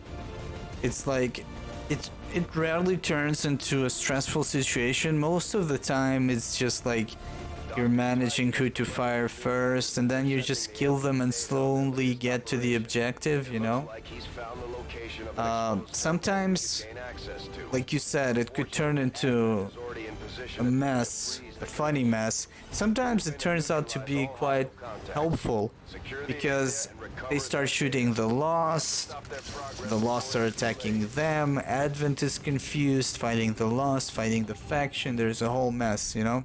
it's like it rarely turns into a stressful situation. Most of the time it's just like you're managing who to fire first, and then you just kill them and slowly get to the objective, you know? Like he's found the location of an explosive Sometimes, gain access to. like you said, it could turn into He's already in position a at mess, a funny mess. Sometimes it turns out to be quite helpful because they start shooting the Lost, the Lost are attacking them, Advent is confused, fighting the Lost, fighting the faction, there's a whole mess, you know?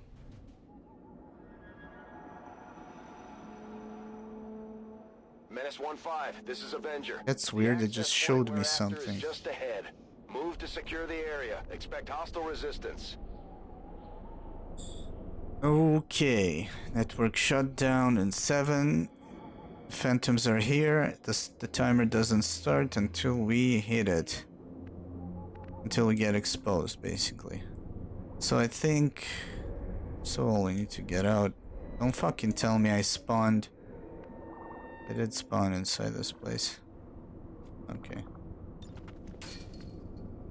Menace 1-5, this is Avenger. That's weird, The it just access showed point me we're after is something. just ahead. Move to secure the area. Expect hostile resistance. Okay, network shut down in 7. Phantoms are here. The timer doesn't start until we hit it. Until we get exposed, basically. So I think... So we need to get out. Don't fucking tell me I spawned. I did spawn inside this place. Okay.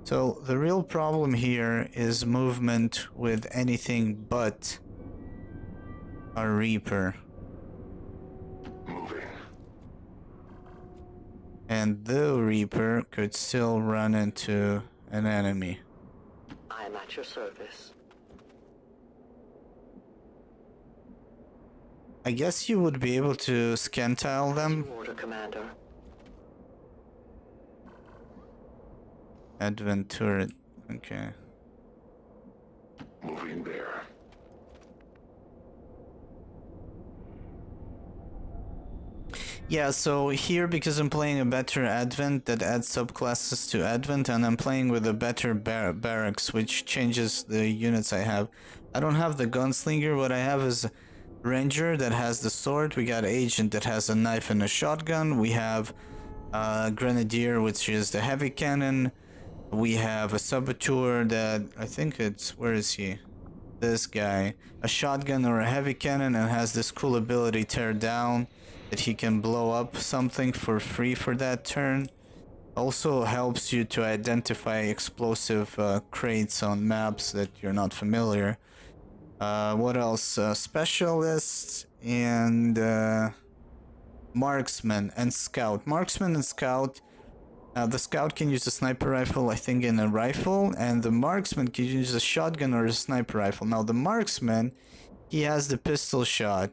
So the real problem here is movement with anything but a Reaper. Moving. And the Reaper could still run into an enemy. I am at your service. I guess you would be able to scantile them. Order, Commander. Advent turret. Okay. Moving there. Yeah, so here, because I'm playing a better Advent that adds subclasses to Advent, and I'm playing with a better barracks, which changes the units I have. I don't have the gunslinger. What I have is Ranger that has the sword. We got Agent that has a knife and a shotgun. We have Grenadier, which is the heavy cannon. We have a Saboteur that, I think it's, where is he? This guy. A shotgun or a heavy cannon, and has this cool ability, Tear Down, that he can blow up something for free for that turn. Also helps you to identify explosive crates on maps that you're not familiar. What else? Specialists and Marksman and Scout. Marksman and Scout. The Scout can use a sniper rifle, I think, in a rifle, and the Marksman can use a shotgun or a sniper rifle. Now, the Marksman, he has the pistol shot.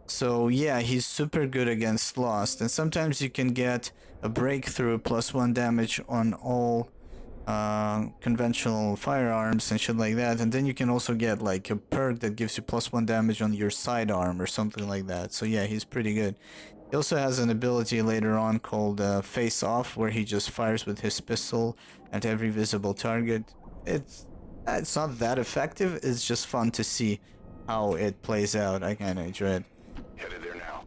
So, yeah, he's super good against Lost. And sometimes you can get a breakthrough +1 damage on all conventional firearms and shit like that. And then you can also get, like, a perk that gives you +1 damage on your sidearm or something like that. So, yeah, he's pretty good. He also has an ability later on called Face Off, where he just fires with his pistol at every visible target. It's not that effective, it's just fun to see how it plays out. I kinda enjoy it. Headed there now.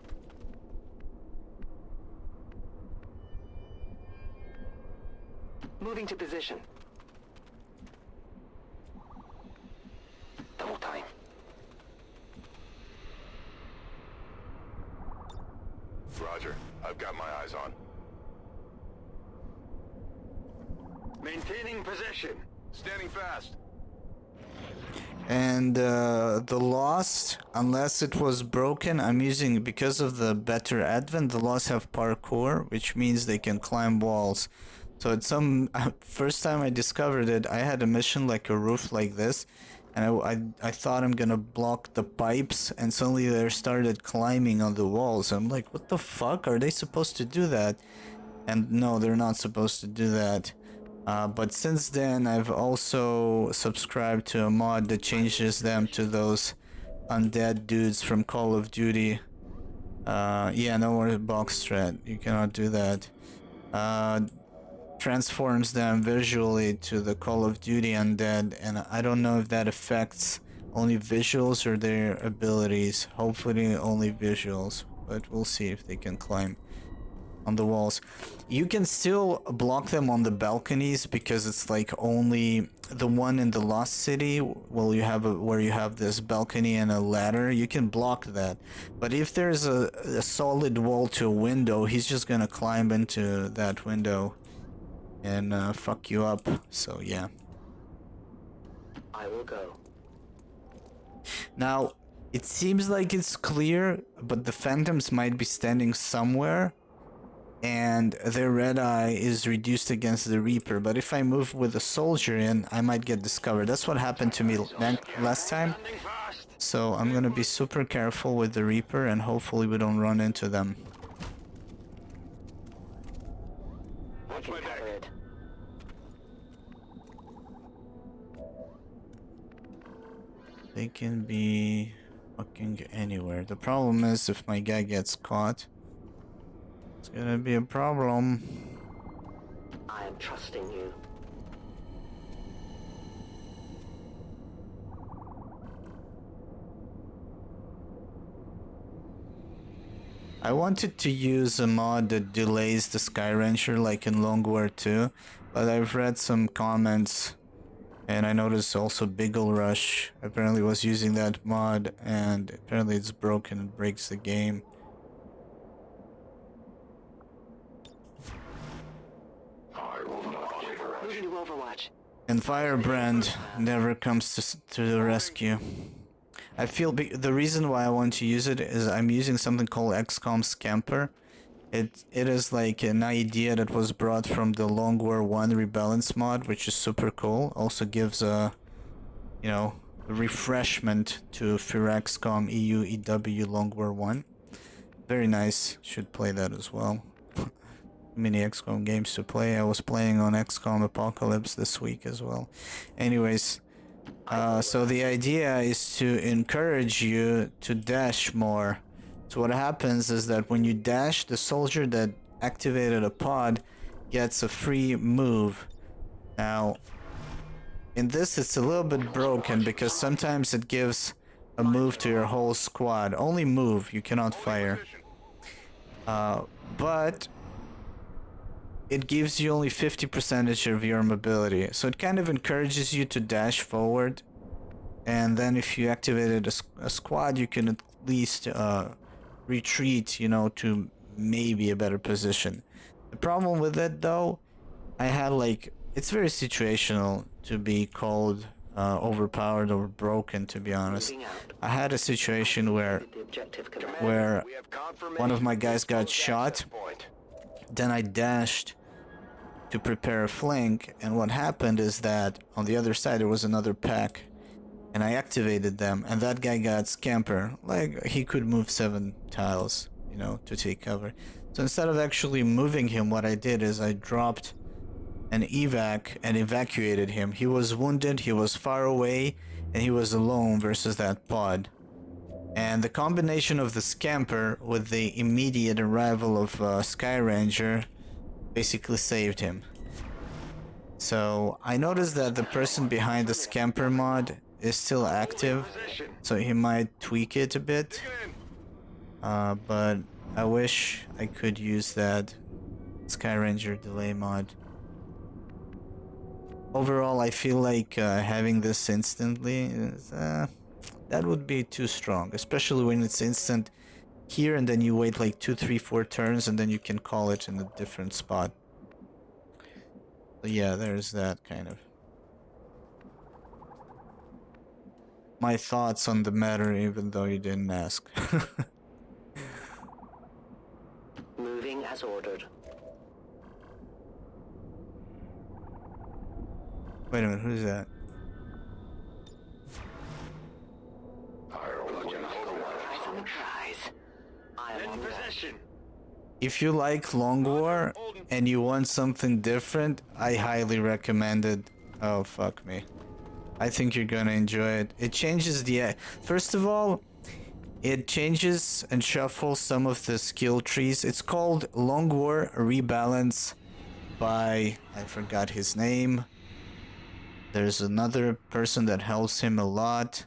Moving to position. Double time. Roger. I've got my eyes on. Maintaining position. Standing fast. And the Lost, unless it was broken, I'm using, because of the better Advent, the Lost have parkour, which means they can climb walls. So at some first time I discovered it, I had a mission like a roof like this, and I thought I'm gonna block the pipes, and suddenly they started climbing on the walls. I'm like, what the fuck? Are they supposed to do that? And no, they're not supposed to do that. But since then, I've also subscribed to a mod that changes them to those undead dudes from Call of Duty. Yeah, no more box strat. You cannot do that. transforms them visually to the Call of Duty Undead, and I don't know if that affects only visuals or their abilities. Hopefully only visuals, but we'll see if they can climb on the walls. You can still block them on the balconies because it's like only the one in the Lost City. Well, you have where you have this balcony and a ladder. You can block that, but if there's a solid wall to a window, he's just gonna climb into that window and fuck you up. So yeah. I will go. Now it seems like it's clear, but the phantoms might be standing somewhere, and their red eye is reduced against the Reaper. But if I move with a soldier in, I might get discovered. That's what happened to me last time. So I'm gonna be super careful with the Reaper, and hopefully we don't run into them. I can cover it. They can be fucking anywhere. The problem is if my guy gets caught, it's gonna be a problem. I am trusting you. I wanted to use a mod that delays the Skyranger like in Long War 2, but I've read some comments and I noticed also Biggle Rush apparently was using that mod, and apparently it's broken and breaks the game. Moving to Overwatch. And Firebrand never comes to the rescue. I feel the reason why I want to use it is I'm using something called XCOM Scamper. It is like an idea that was brought from the Long War 1 Rebalance mod, which is super cool. Also gives a, you know, refreshment to XCOM EU EW Long War 1. Very nice. Should play that as well. Many XCOM games to play. I was playing on XCOM Apocalypse this week as well. Anyways, so the idea is to encourage you to dash more. So what happens is that when you dash, the soldier that activated a pod gets a free move. Now, in this it's a little bit broken because sometimes it gives a move to your whole squad. Only move, you cannot fire. But it gives you only 50% of your mobility. So it kind of encourages you to dash forward. And then if you activated a squad, you can at least retreat, you know, to maybe a better position. The problem with it though, I had like, it's very situational to be called overpowered or broken, to be honest. I had a situation where one of my guys got shot. Then I dashed to prepare a flank, and what happened is that on the other side there was another pack, and I activated them, and that guy got Scamper. Like, he could move 7 tiles, you know, to take cover. So instead of actually moving him, what I did is I dropped an evac and evacuated him. He was wounded, he was far away, and he was alone versus that pod. And the combination of the Scamper with the immediate arrival of Skyranger basically saved him. So I noticed that the person behind the Scamper mod is still active, so he might tweak it a bit. But I wish I could use that Skyranger delay mod. Overall, I feel like having this instantly is... that would be too strong, especially when it's instant here and then you wait like 2, 3, 4 turns and then you can call it in a different spot. So yeah, there's that kind of. My thoughts on the matter, even though you didn't ask. Moving as ordered. Wait a minute, who's that? Eyes on the prize. I am on possession. If you like Long War and you want something different, I highly recommend it. Oh, fuck me. I think you're gonna enjoy it. It changes the... First of all, it changes and shuffles some of the skill trees. It's called Long War Rebalance by, I forgot his name. There's another person that helps him a lot.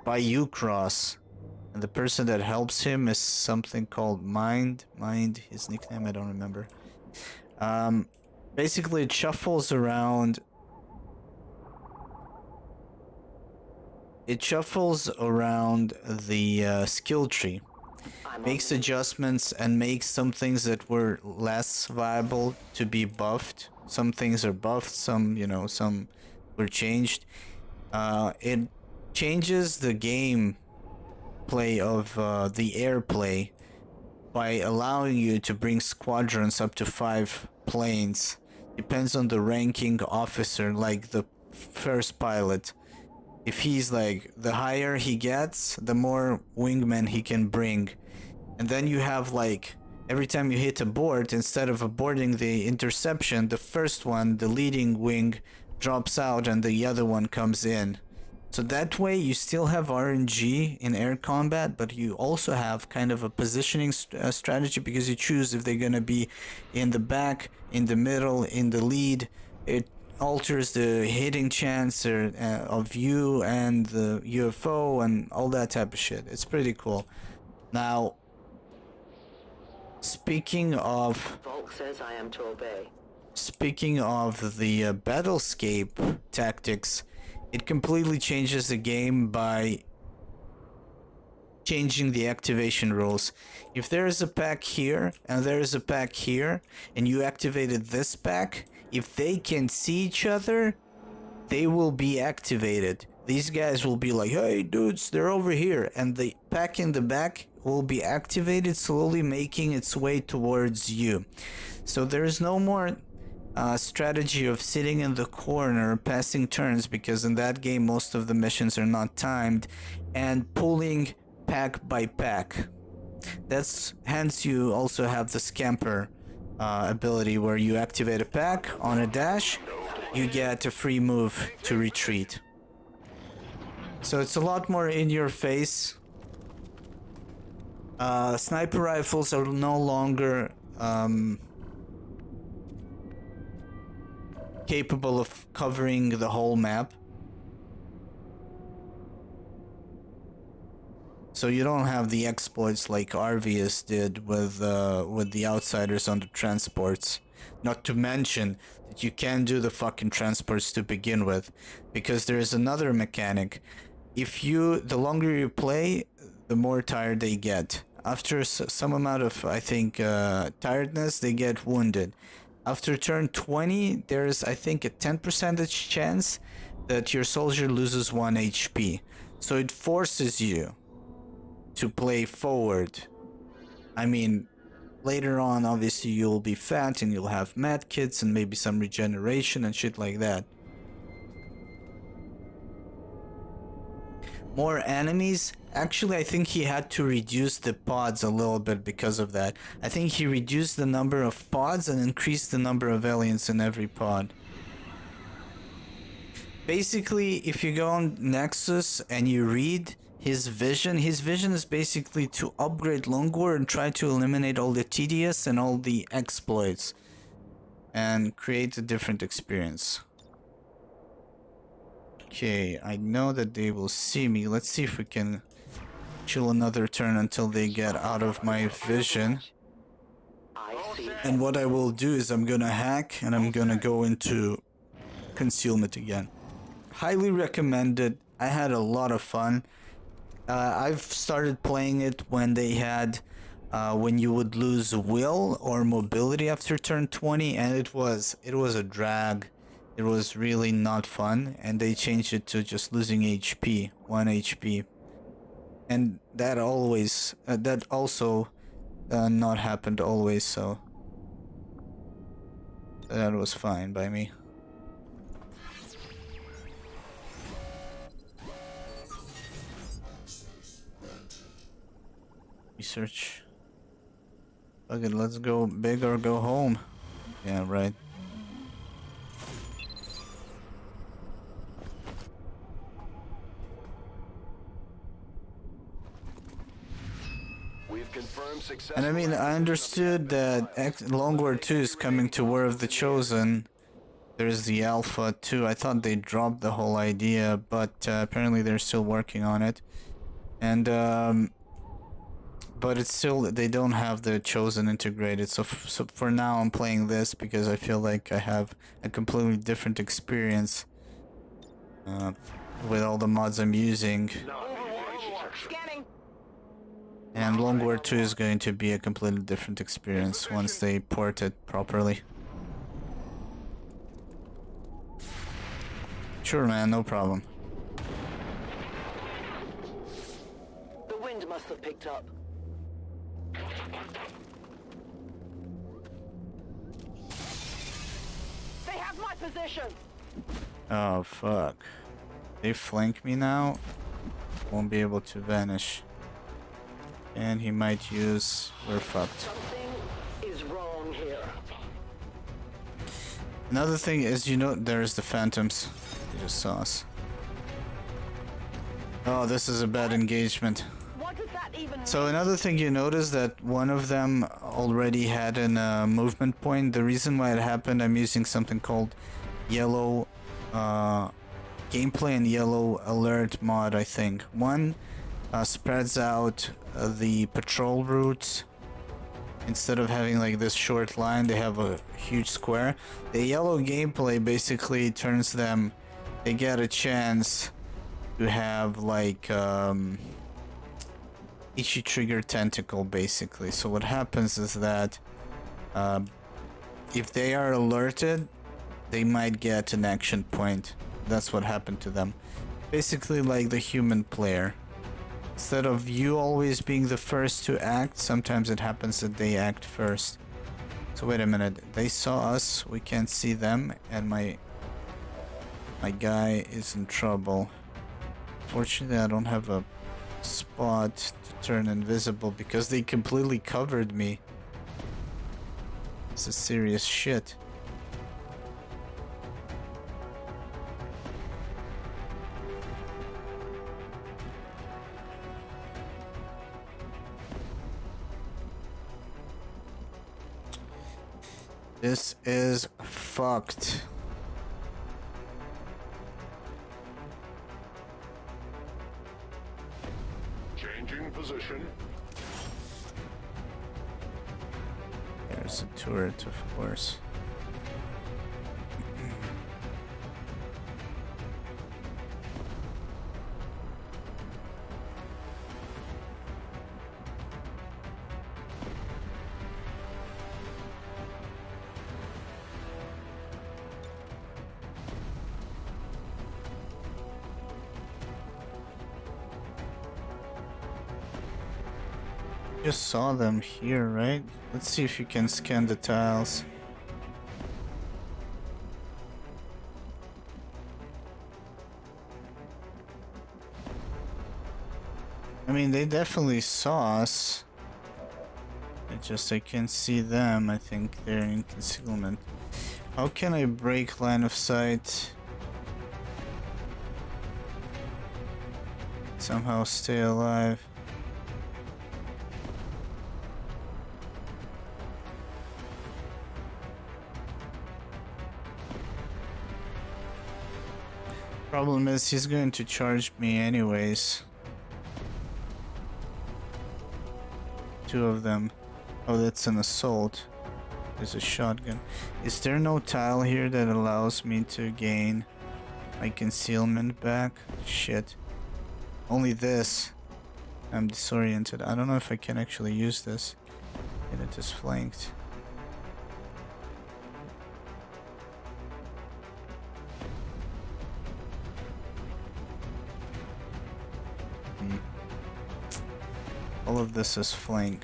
By Ucross. And the person that helps him is something called Mind. His nickname, I don't remember. Basically it shuffles around. It shuffles around the skill tree. Makes adjustments and makes some things that were less viable to be buffed. Some things are buffed, some, you know, some were changed. It changes the game play of the airplay by allowing you to bring squadrons up to 5 planes. Depends on the ranking officer, like the first pilot. If he's like, the higher he gets, the more wingmen he can bring. And then you have like, every time you hit a board, instead of aborting the interception, the first one, the leading wing, drops out and the other one comes in. So that way you still have RNG in air combat, but you also have kind of a positioning strategy, because you choose if they're going to be in the back, in the middle, in the lead. It alters the hitting chance of you and the UFO and all that type of shit. It's pretty cool. Now, speaking of... Volk says I am to obey. Speaking of the battlescape tactics, it completely changes the game by changing the activation rules. If there is a pack here and there is a pack here, and you activated this pack, if they can see each other, they will be activated. These guys will be like, hey dudes, they're over here, and the pack in the back will be activated, slowly making its way towards you. So there is no more strategy of sitting in the corner passing turns, because in that game most of the missions are not timed, and pulling pack by pack. That's hence you also have the scamper ability, where you activate a pack on a dash, you get a free move to retreat. So it's a lot more in your face. Sniper rifles are no longer capable of covering the whole map. So you don't have the exploits like Arvius did with the outsiders on the transports. Not to mention that you can't do the fucking transports to begin with, because there is another mechanic. The longer you play, the more tired they get. After some amount of, I think, tiredness, they get wounded. After turn 20, there's, I think, a 10% chance that your soldier loses 1 HP. So it forces you to play forward. I mean, later on, obviously, you'll be fat and you'll have med kits and maybe some regeneration and shit like that. More enemies. Actually, I think he had to reduce the pods a little bit because of that. I think he reduced the number of pods and increased the number of aliens in every pod. Basically, if you go on Nexus and you read his vision is basically to upgrade Longor and try to eliminate all the TDS and all the exploits and create a different experience. Okay, I know that they will see me. Let's see if we can chill another turn until they get out of my vision. And what I will do is I'm gonna hack and I'm gonna go into concealment again. Highly recommended. I had a lot of fun. I've started playing it when they had when you would lose will or mobility after turn 20, and it was a drag. It was really not fun, and they changed it to just losing HP, 1 HP. And that also not happened always, so that was fine by me. Research. Okay, let's go big or go home. Yeah, right. We've confirmed And I mean, I understood that Long War 2 is coming to War of the Chosen. There's the Alpha too. I thought they dropped the whole idea, but apparently they're still working on it. And but it's still, they don't have the Chosen integrated. So for now I'm playing this because I feel like I have a completely different experience with all the mods I'm using. And Long War 2 is going to be a completely different experience once they port it properly. Sure, man, no problem. The wind must have picked up. They have my position! Oh, fuck. They flank me now? Won't be able to vanish. And he might use... We're fucked. Something is wrong here. Another thing is, you know, there's the phantoms. They just saw us. Oh, this is a bad engagement. What does that even So another thing you notice that one of them already had a movement point. The reason why it happened, I'm using something called yellow gameplay and yellow alert mod, I think. One spreads out the patrol routes. Instead of having like this short line, they have a huge square. The yellow gameplay basically turns them, they get a chance to have like Ichi trigger tentacle basically. So what happens is that if they are alerted, they might get an action point. That's what happened to them. Basically like the human player. Instead of you always being the first to act, sometimes it happens that they act first. So wait a minute, they saw us, we can't see them, and my guy is in trouble. Fortunately, I don't have a spot to turn invisible because they completely covered me. This is serious shit. This is fucked. Changing position. There's a turret, of course. Just saw them here, right? Let's see if you can scan the tiles. I mean, they definitely saw us. I can't see them. I think they're in concealment. How can I break line of sight? Somehow stay alive. Problem is, he's going to charge me anyways. Two of them. Oh, that's an assault. There's a shotgun. Is there no tile here that allows me to gain my concealment back? Shit. Only this. I'm disoriented. I don't know if I can actually use this. And it is flanked. All of this is flank.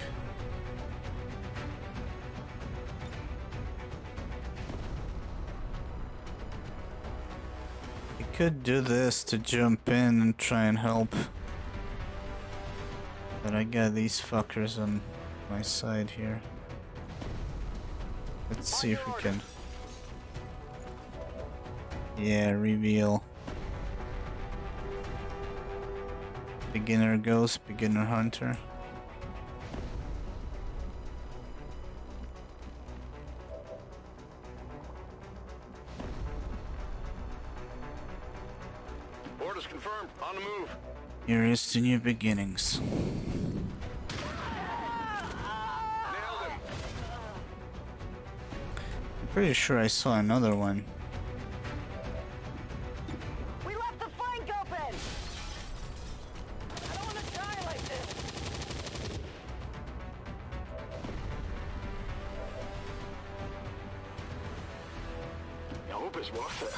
I could do this to jump in and try and help. But I got these fuckers on my side here. Let's see if we can... Yeah, reveal. Beginner ghost, beginner hunter. Orders confirmed. On the move. Here is to new beginnings. Nailed him. I'm pretty sure I saw another one. We left the flank open! I don't want to die like this! I hope it's worth it.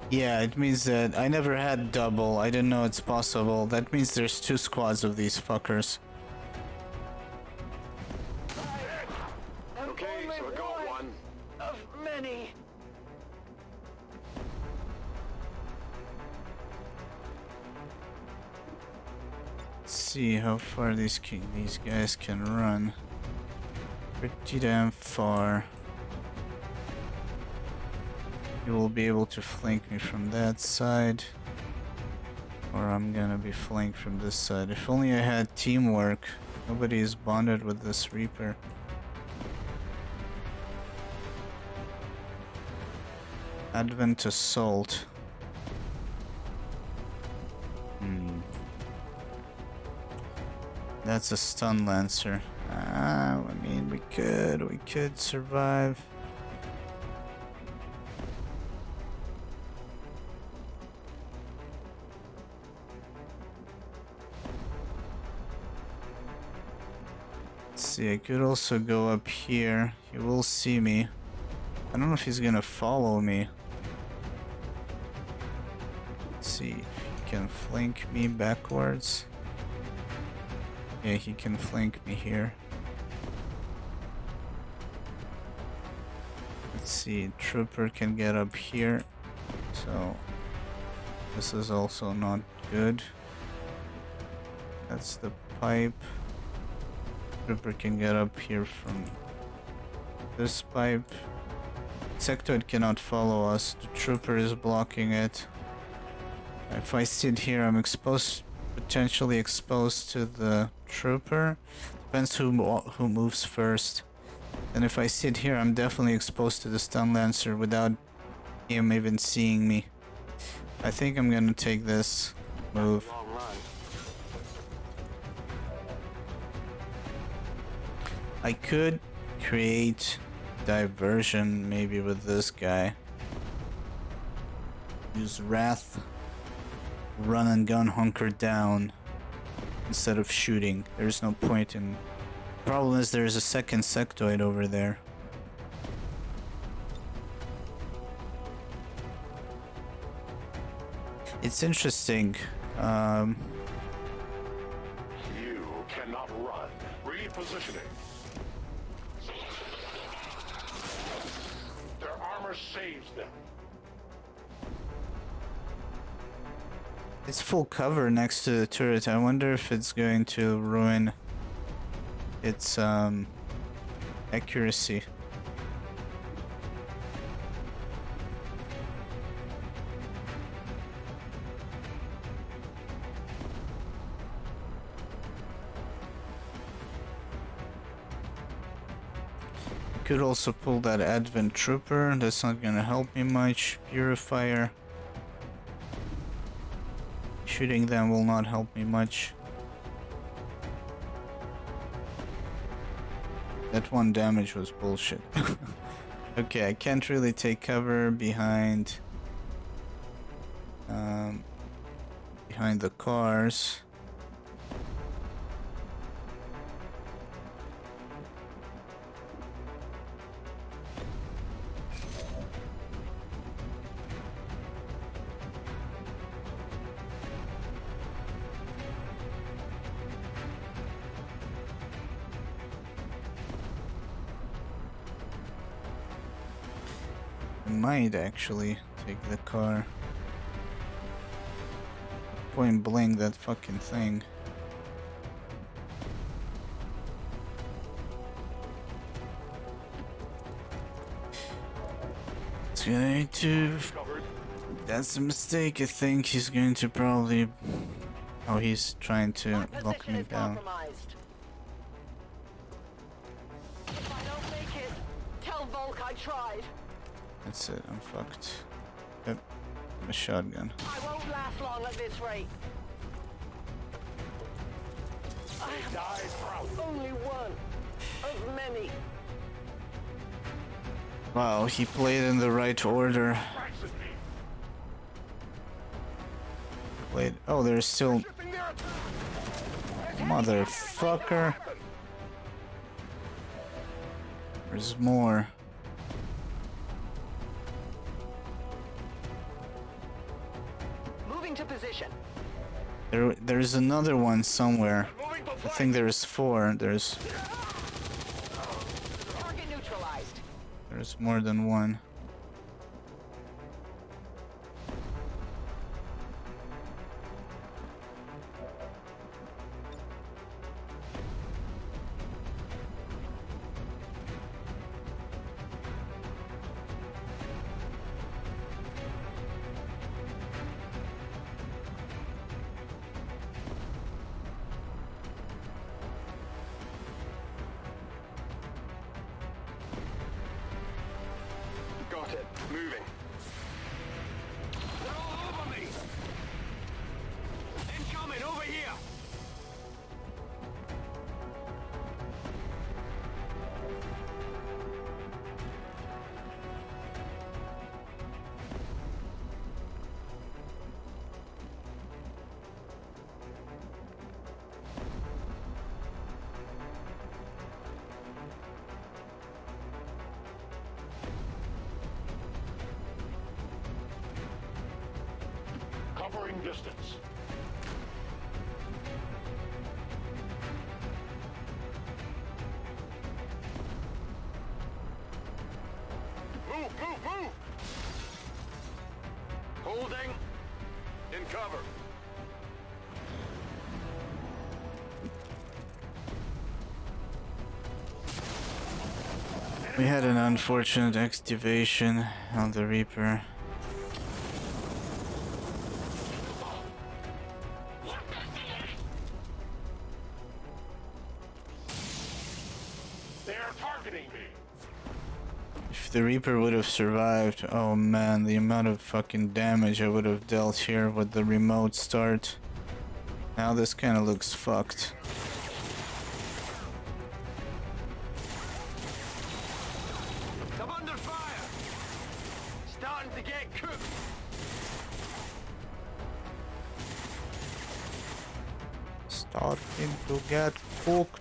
Yeah, it means that I never had double. I didn't know it's possible. That means there's 2 squads of these fuckers. Okay, Only so I got one. of many. Let's see how far these guys can run. Pretty damn far. You will be able to flank me from that side. Or I'm gonna be flanked from this side. If only I had teamwork. Nobody is bonded with this Reaper. Advent Assault. That's a stun lancer. I mean, we could survive. Let's see, I could also go up here. He will see me. I don't know if he's gonna follow me. Let's see if he can flank me backwards. Yeah, he can flank me here. Let's see, Trooper can get up here. So, this is also not good. That's the pipe. Trooper can get up here from this pipe. Sectoid cannot follow us. The Trooper is blocking it. If I sit here, I'm potentially exposed to the Trooper. Depends who moves first. And if I sit here, I'm definitely exposed to the Stun Lancer without him even seeing me. I think I'm gonna take this move. Long run. I could create diversion maybe with this guy. Use Wrath, run and gun, hunker down instead of shooting. There's no point in... Problem is there's a second sectoid over there. It's interesting. You cannot run. Repositioning. Their armor saves them. It's full cover next to the turret. I wonder if it's going to ruin its accuracy. Could also pull that Advent Trooper. That's not gonna help me much. Purifier. Shooting them will not help me much. That 1 damage was bullshit. Okay, I can't really take cover behind the cars. Might actually take the car. Point blank, that fucking thing. It's going to... That's a mistake, I think. He's going to probably... Oh, he's trying to lock me down. If I don't make it, tell Volk I tried. That's it, I'm fucked. Yep, a shotgun. I won't last long at this rate. I am only one of many. Wow, he played in the right order. Played. Oh, there's still. Motherfucker. There's more. Moving to position. There's another one somewhere. I think there's 4. There's Target neutralized. There's more than one. Got it. Moving. They're all over me. Incoming over here. Covering distance. Move, move, move! Holding. In cover. We had an unfortunate activation on the Reaper. They are targeting me. If the Reaper would have survived, oh man, the amount of fucking damage I would have dealt here with the remote start. Now this kind of looks fucked. I'm under fire. Starting to get cooked. Starting to get cooked.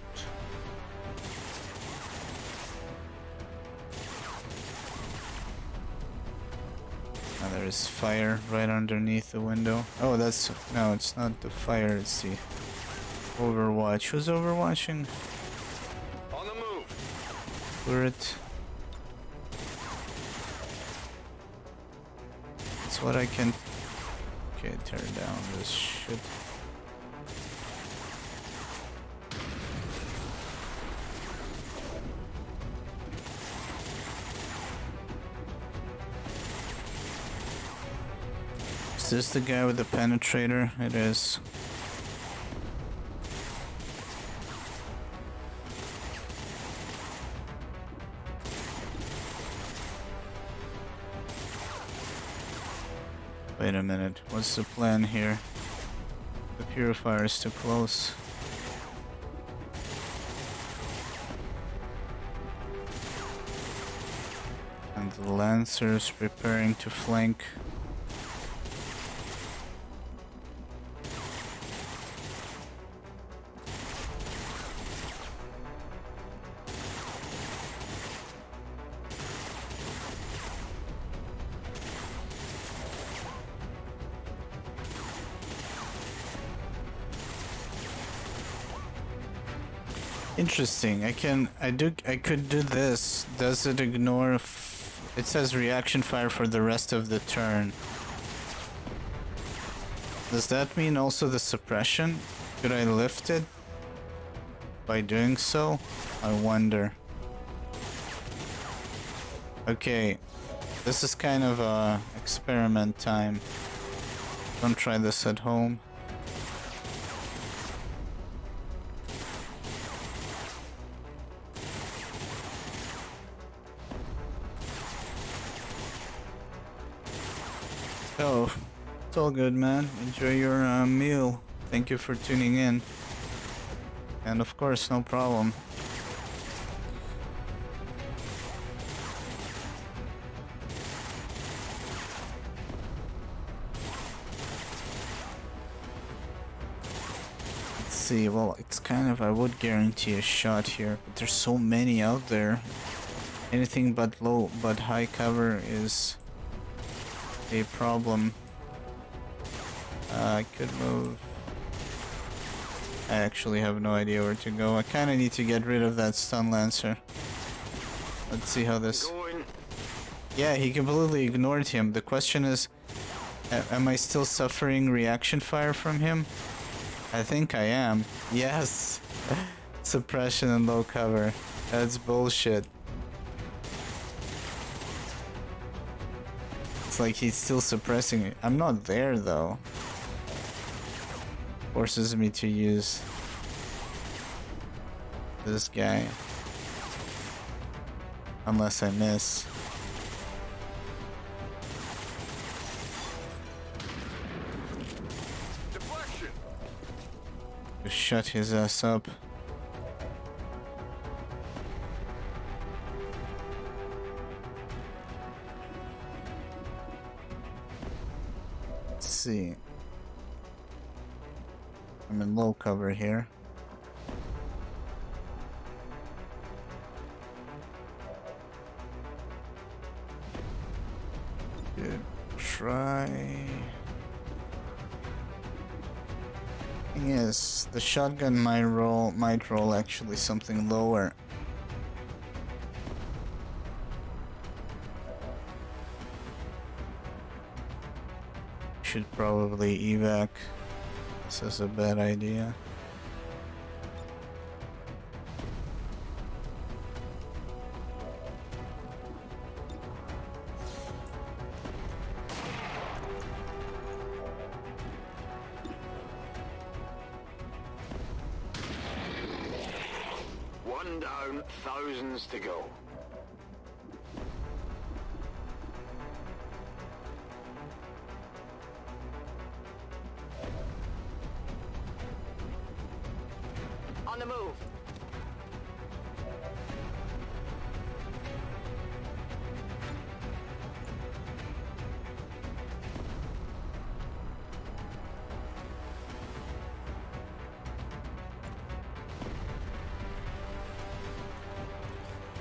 Now there's fire right underneath the window. Oh, that's... no, it's not the fire, it's the Overwatch. Who's overwatching? On the move. Turret. That's what I can... Okay, tear down this shit. Is this the guy with the penetrator? It is. Wait a minute, what's the plan here? The purifier is too close. And the Lancers preparing to flank. Interesting. I could do this. Does it ignore? It says reaction fire for the rest of the turn. Does that mean also the suppression? Could I lift it by doing so? I wonder. Okay, this is kind of a experiment time. Don't try this at home. So, it's all good, man. Enjoy your meal. Thank you for tuning in. And of course, no problem. Let's see, well, it's kind of, I would guarantee a shot here, but there's so many out there. Anything but low, but high cover is a problem. I could move. I actually have no idea where to go. I kind of need to get rid of that stun lancer. Let's see how this... Yeah, he completely ignored him. The question is, am I still suffering reaction fire from him? I think I am. Yes! Suppression and low cover. That's bullshit. It's like he's still suppressing it. I'm not there though. Forces me to use this guy. Unless I miss. Deflection. Just shut his ass up. Let's see. I'm in low cover here. Good try. Thing is, the shotgun might roll actually something lower. Should probably evac. This is a bad idea. One down, thousands to go. On the move.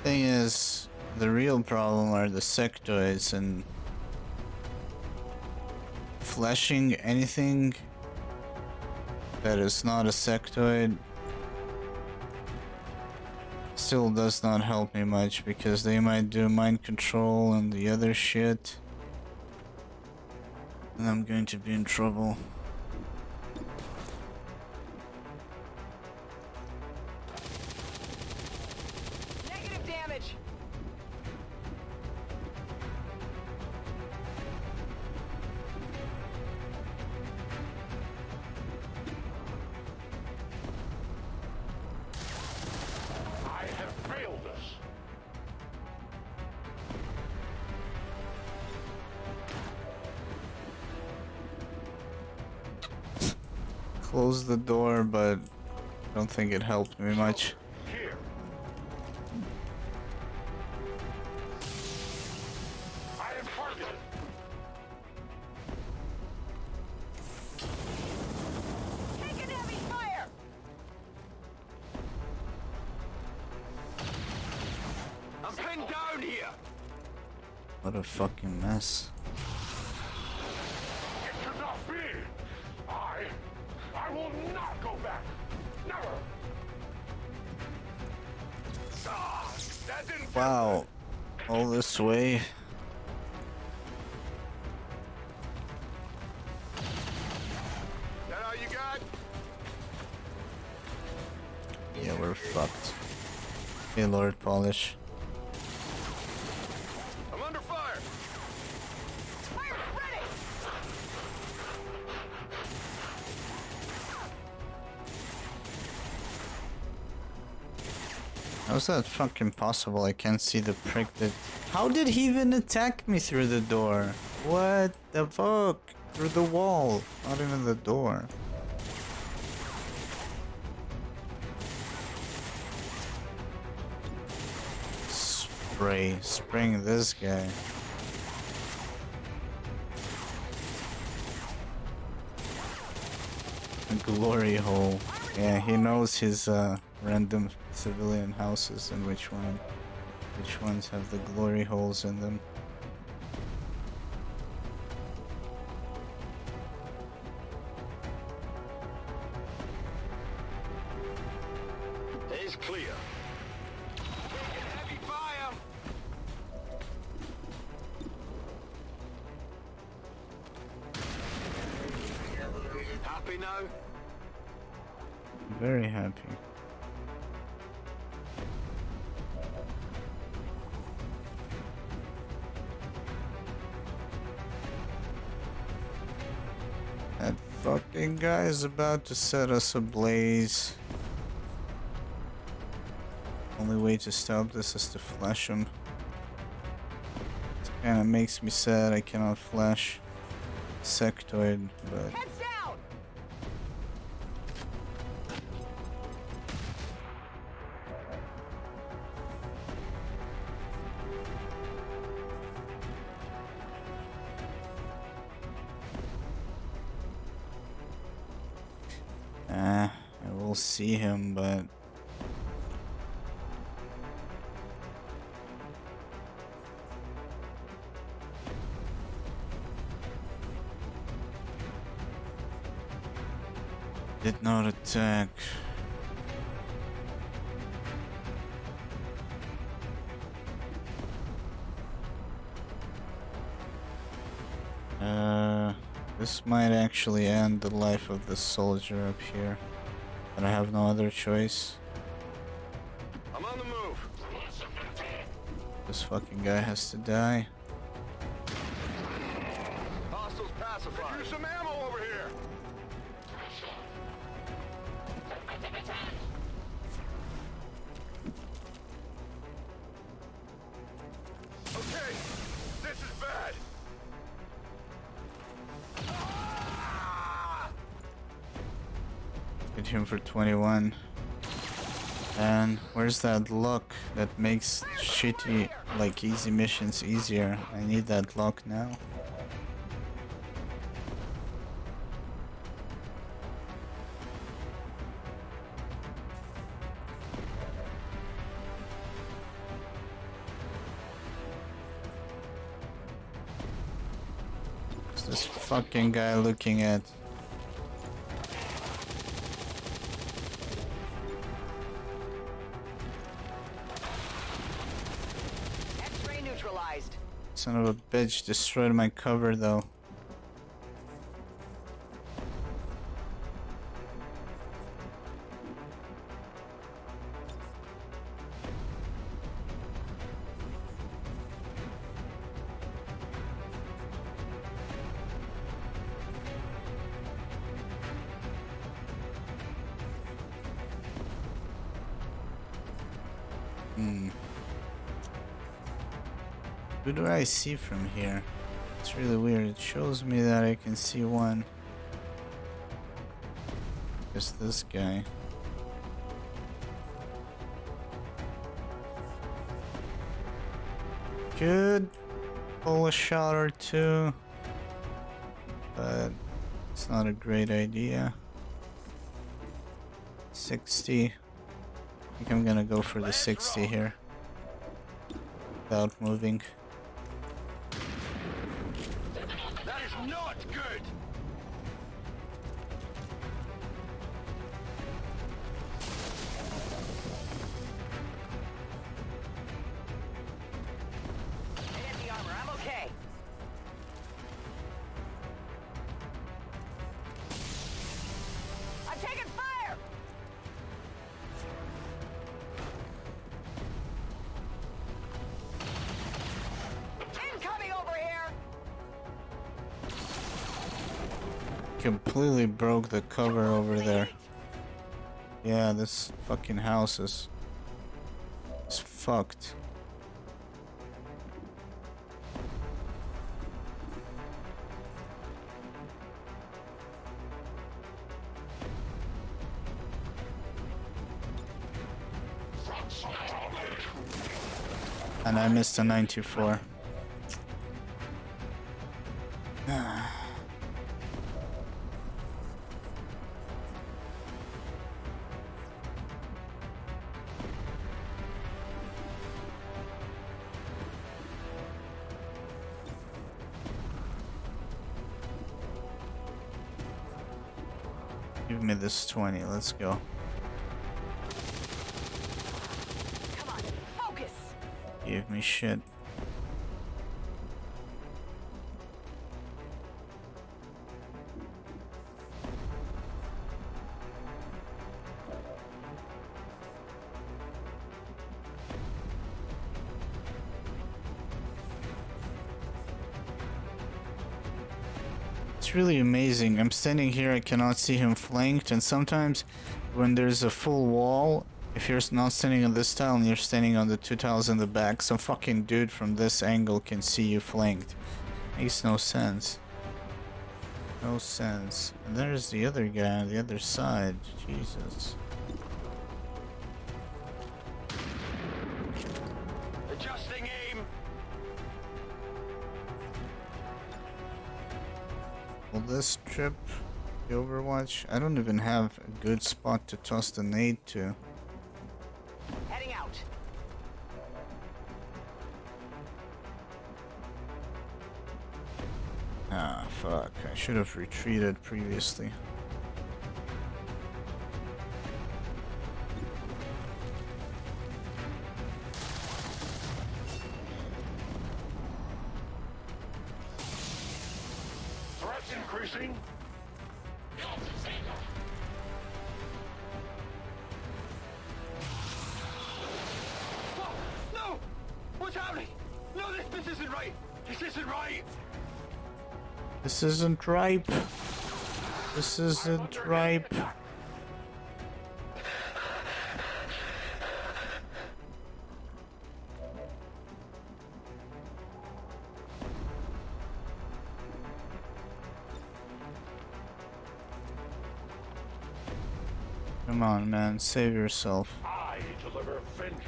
Thing is, the real problem are the sectoids, and flashing anything that is not a sectoid still does not help me much, because they might do mind control and the other shit, and I'm going to be in trouble. Negative damage. I have failed us. Close the door, but I don't think it helped me much. Here. I am targeted. Take an heavy fire. I'm pinned down here. What a fucking mess. It could not be. I will not go back. Never. Ah, that didn't. Wow, all this way. That all you got? Yeah, we're fucked. Hey, Lord Polish. I'm under fire. Fire ready. How's that fucking possible? I can't see the prick that... How did he even attack me through the door? What the fuck? Through the wall, not even the door. Spraying this guy. A glory hole. Yeah, he knows his random civilian houses and which ones have the glory holes in them. It's clear. Heavy fire! Happy now? Very happy. That fucking guy is about to set us ablaze. Only way to stop this is to flash him. It kinda makes me sad I cannot flash Sectoid, but... Heads down! I will see him, but... Did not attack. This might actually end the life of the soldier up here. But I have no other choice. I'm on the move. This fucking guy has to die. Hostiles pacified. Use some ammo over here. Okay, this is bad. Hit him for 21. And where's that luck that makes shitty, like easy missions easier? I need that luck now. What's this fucking guy looking at? X-ray neutralized. Son of a bitch destroyed my cover though. Who do I see from here? It's really weird. It shows me that I can see one. Just this guy. Could pull a shot or two, but it's not a great idea. 60. I think I'm gonna go for the 60 here. Without moving. That is not good. I hit the armor. I'm okay. I'm taking fire! Incoming over here! Completely broke the cover over there. Yeah, this fucking house is fucked. And I missed a 94. Give me this 20, let's go. Come on, focus! Give me shit. It's really amazing. I'm standing here, I cannot see him flanked, and sometimes when there's a full wall, if you're not standing on this tile and you're standing on the 2 tiles in the back, some fucking dude from this angle can see you flanked. Makes no sense. No sense. And there's the other guy on the other side. Jesus. Adjusting aim. Will this trip the Overwatch? I don't even have a good spot to toss the nade to. Heading out. Ah, fuck. I should have retreated previously. Threats increasing. Whoa! No! What's happening? No, this isn't right. This isn't right. This isn't ripe. This isn't ripe. Come on, man, save yourself. I deliver vengeance.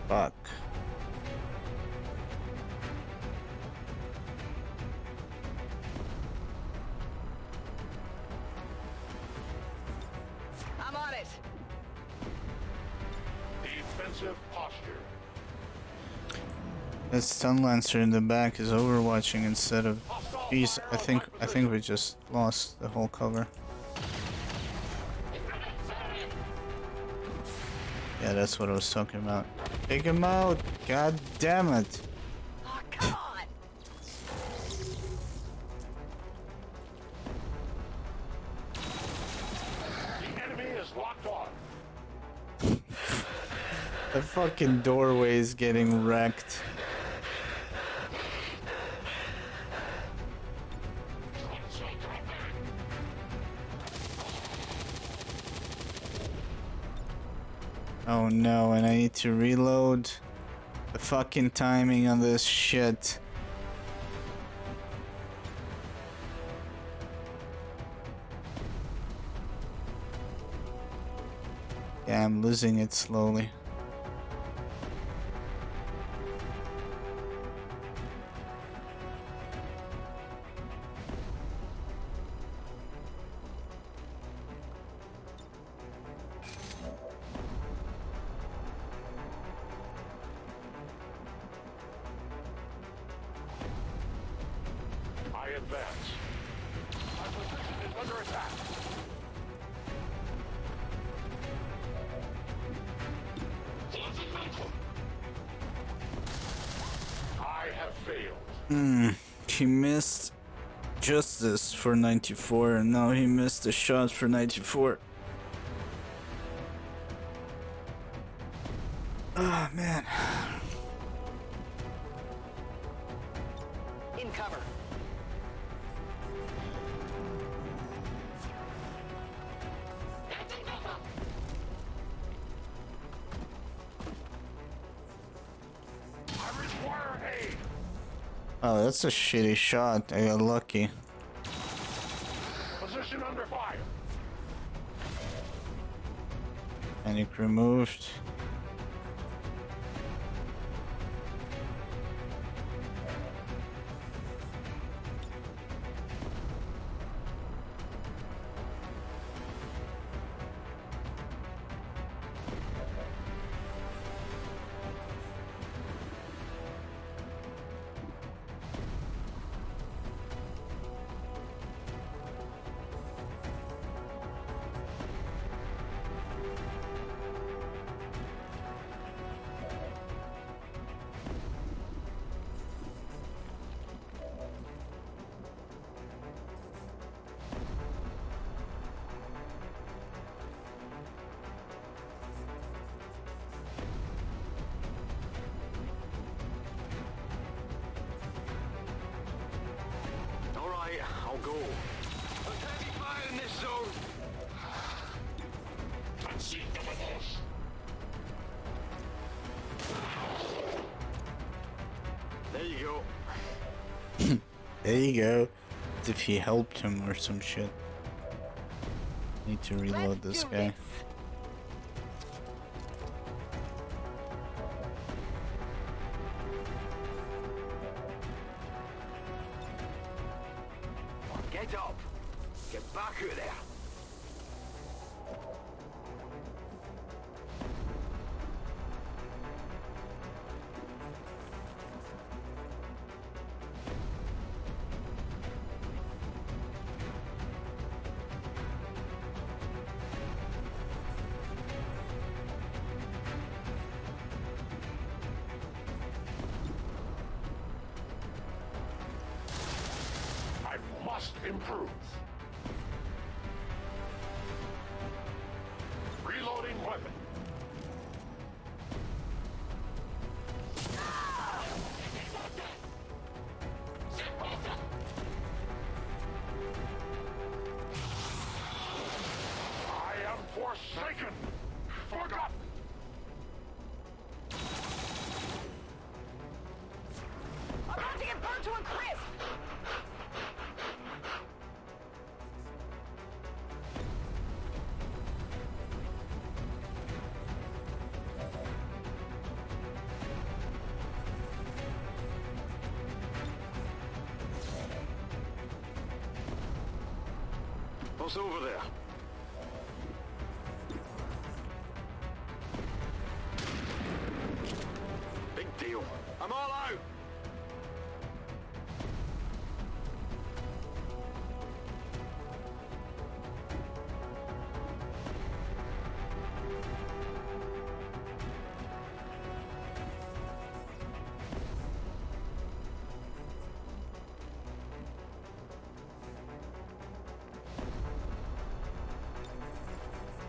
Fuck. I'm on it. Defensive posture. That stun lancer in the back is overwatching instead of. Jeez, I think we just lost the whole cover. Yeah, that's what I was talking about. Take him out! God damn it! Oh, come on! The enemy is locked on. The fucking doorway is getting wrecked. Oh no, and I need to reload. The fucking timing on this shit. Yeah, I'm losing it slowly. I advance. My position is under attack. I have failed. He missed justice for 94, and now he missed a shot for 94. Ah, man. In cover. I require aid. Oh, that's a shitty shot. I got lucky. Position under fire. Panic removed. I'll go. There's heavy fire in this zone. There you go. There you go. As if he helped him or some shit. Need to reload this guy. Get up. Get back out there. Must improve. Reloading weapon. I am forsaken. Forgotten. About to get burned to a crisp! What's over there? Big deal. I'm all out!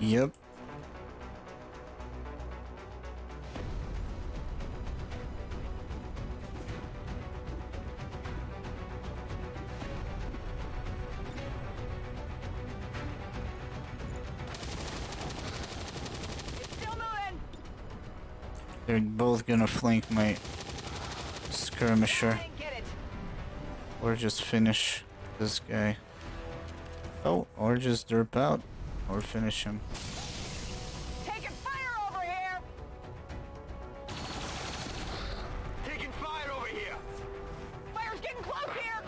Yep. It's still moving! They're both gonna flank my skirmisher. Get it! Or just finish this guy. Oh, or just derp out. Or finish him. Taking fire over here! Taking fire over here! Fire's getting close here!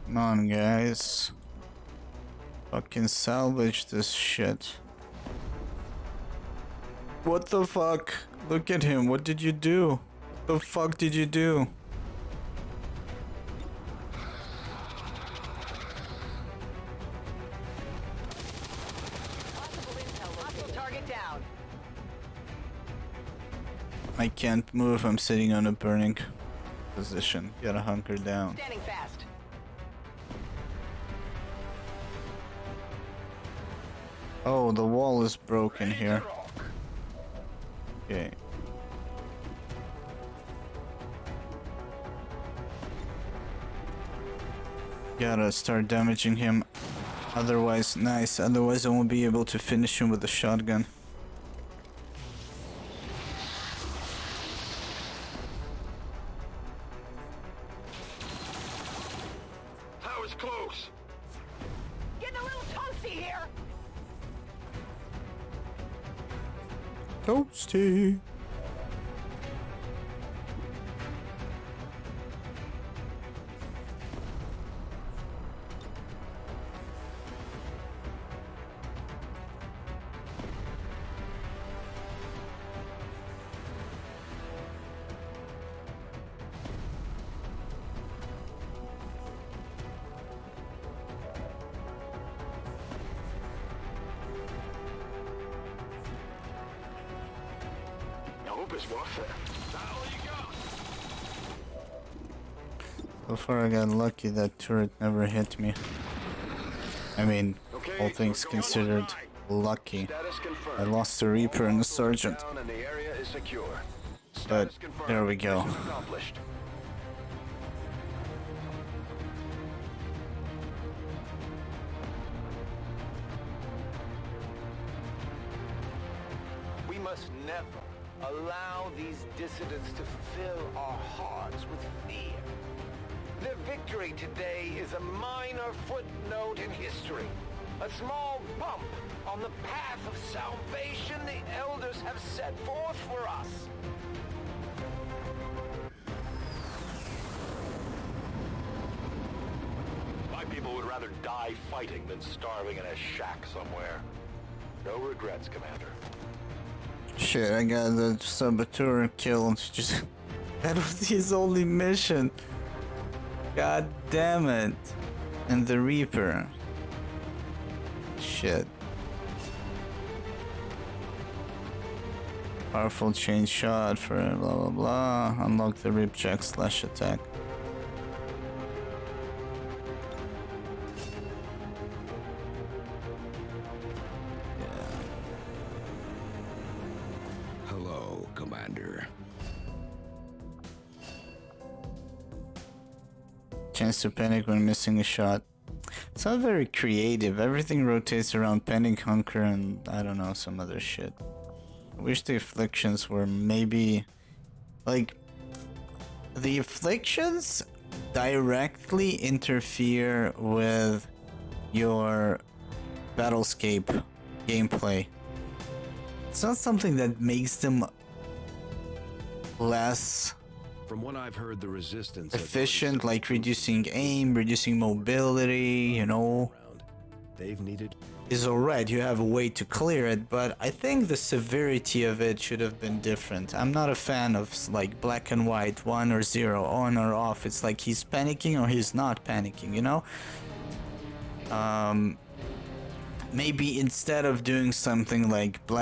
Come on, guys. Fucking salvage this shit. What the fuck? Look at him. What did you do? What the fuck did you do? Hostile target down. I can't move. I'm sitting on a burning position. Gotta hunker down. Standing fast. Oh, the wall is broken here. Okay. Gotta start damaging him. Otherwise, nice. Otherwise, I won't be able to finish him with the shotgun. Tower's close. Getting a little toasty here! Toasty. I hope it's worth it. That all you got? So far, I got lucky that turret never hit me. I mean, Okay, all things we're going considered, online. lucky. Status confirmed. I lost the Reaper and the Sergeant. Down and the area is secure. But Status confirmed. there we go. Mission accomplished. must never allow these dissidents to fill our hearts with fear. Their victory today is a minor footnote in history. A small bump on the path of salvation the elders have set forth for us. My people would rather die fighting than starving in a shack somewhere. No regrets, Commander. Shit, I got the saboteur killed. Just that was his only mission. God damn it. And the Reaper. Shit. Powerful chain shot for blah blah blah. Unlock the ripjack slash attack. Hello, Commander. Chance to panic when missing a shot. It's not very creative. Everything rotates around panic, hunker, and I don't know, some other shit. I wish the afflictions were maybe like the afflictions directly interfere with your Battlescape gameplay. It's not something that makes them less From what I've heard, the resistance efficient, like reducing aim, reducing mobility, you know. They've needed Is alright, you have a way to clear it, but I think the severity of it should have been different. I'm not a fan of like black and white, 1 or 0, on or off. It's like he's panicking or he's not panicking, you know? Maybe instead of doing something like black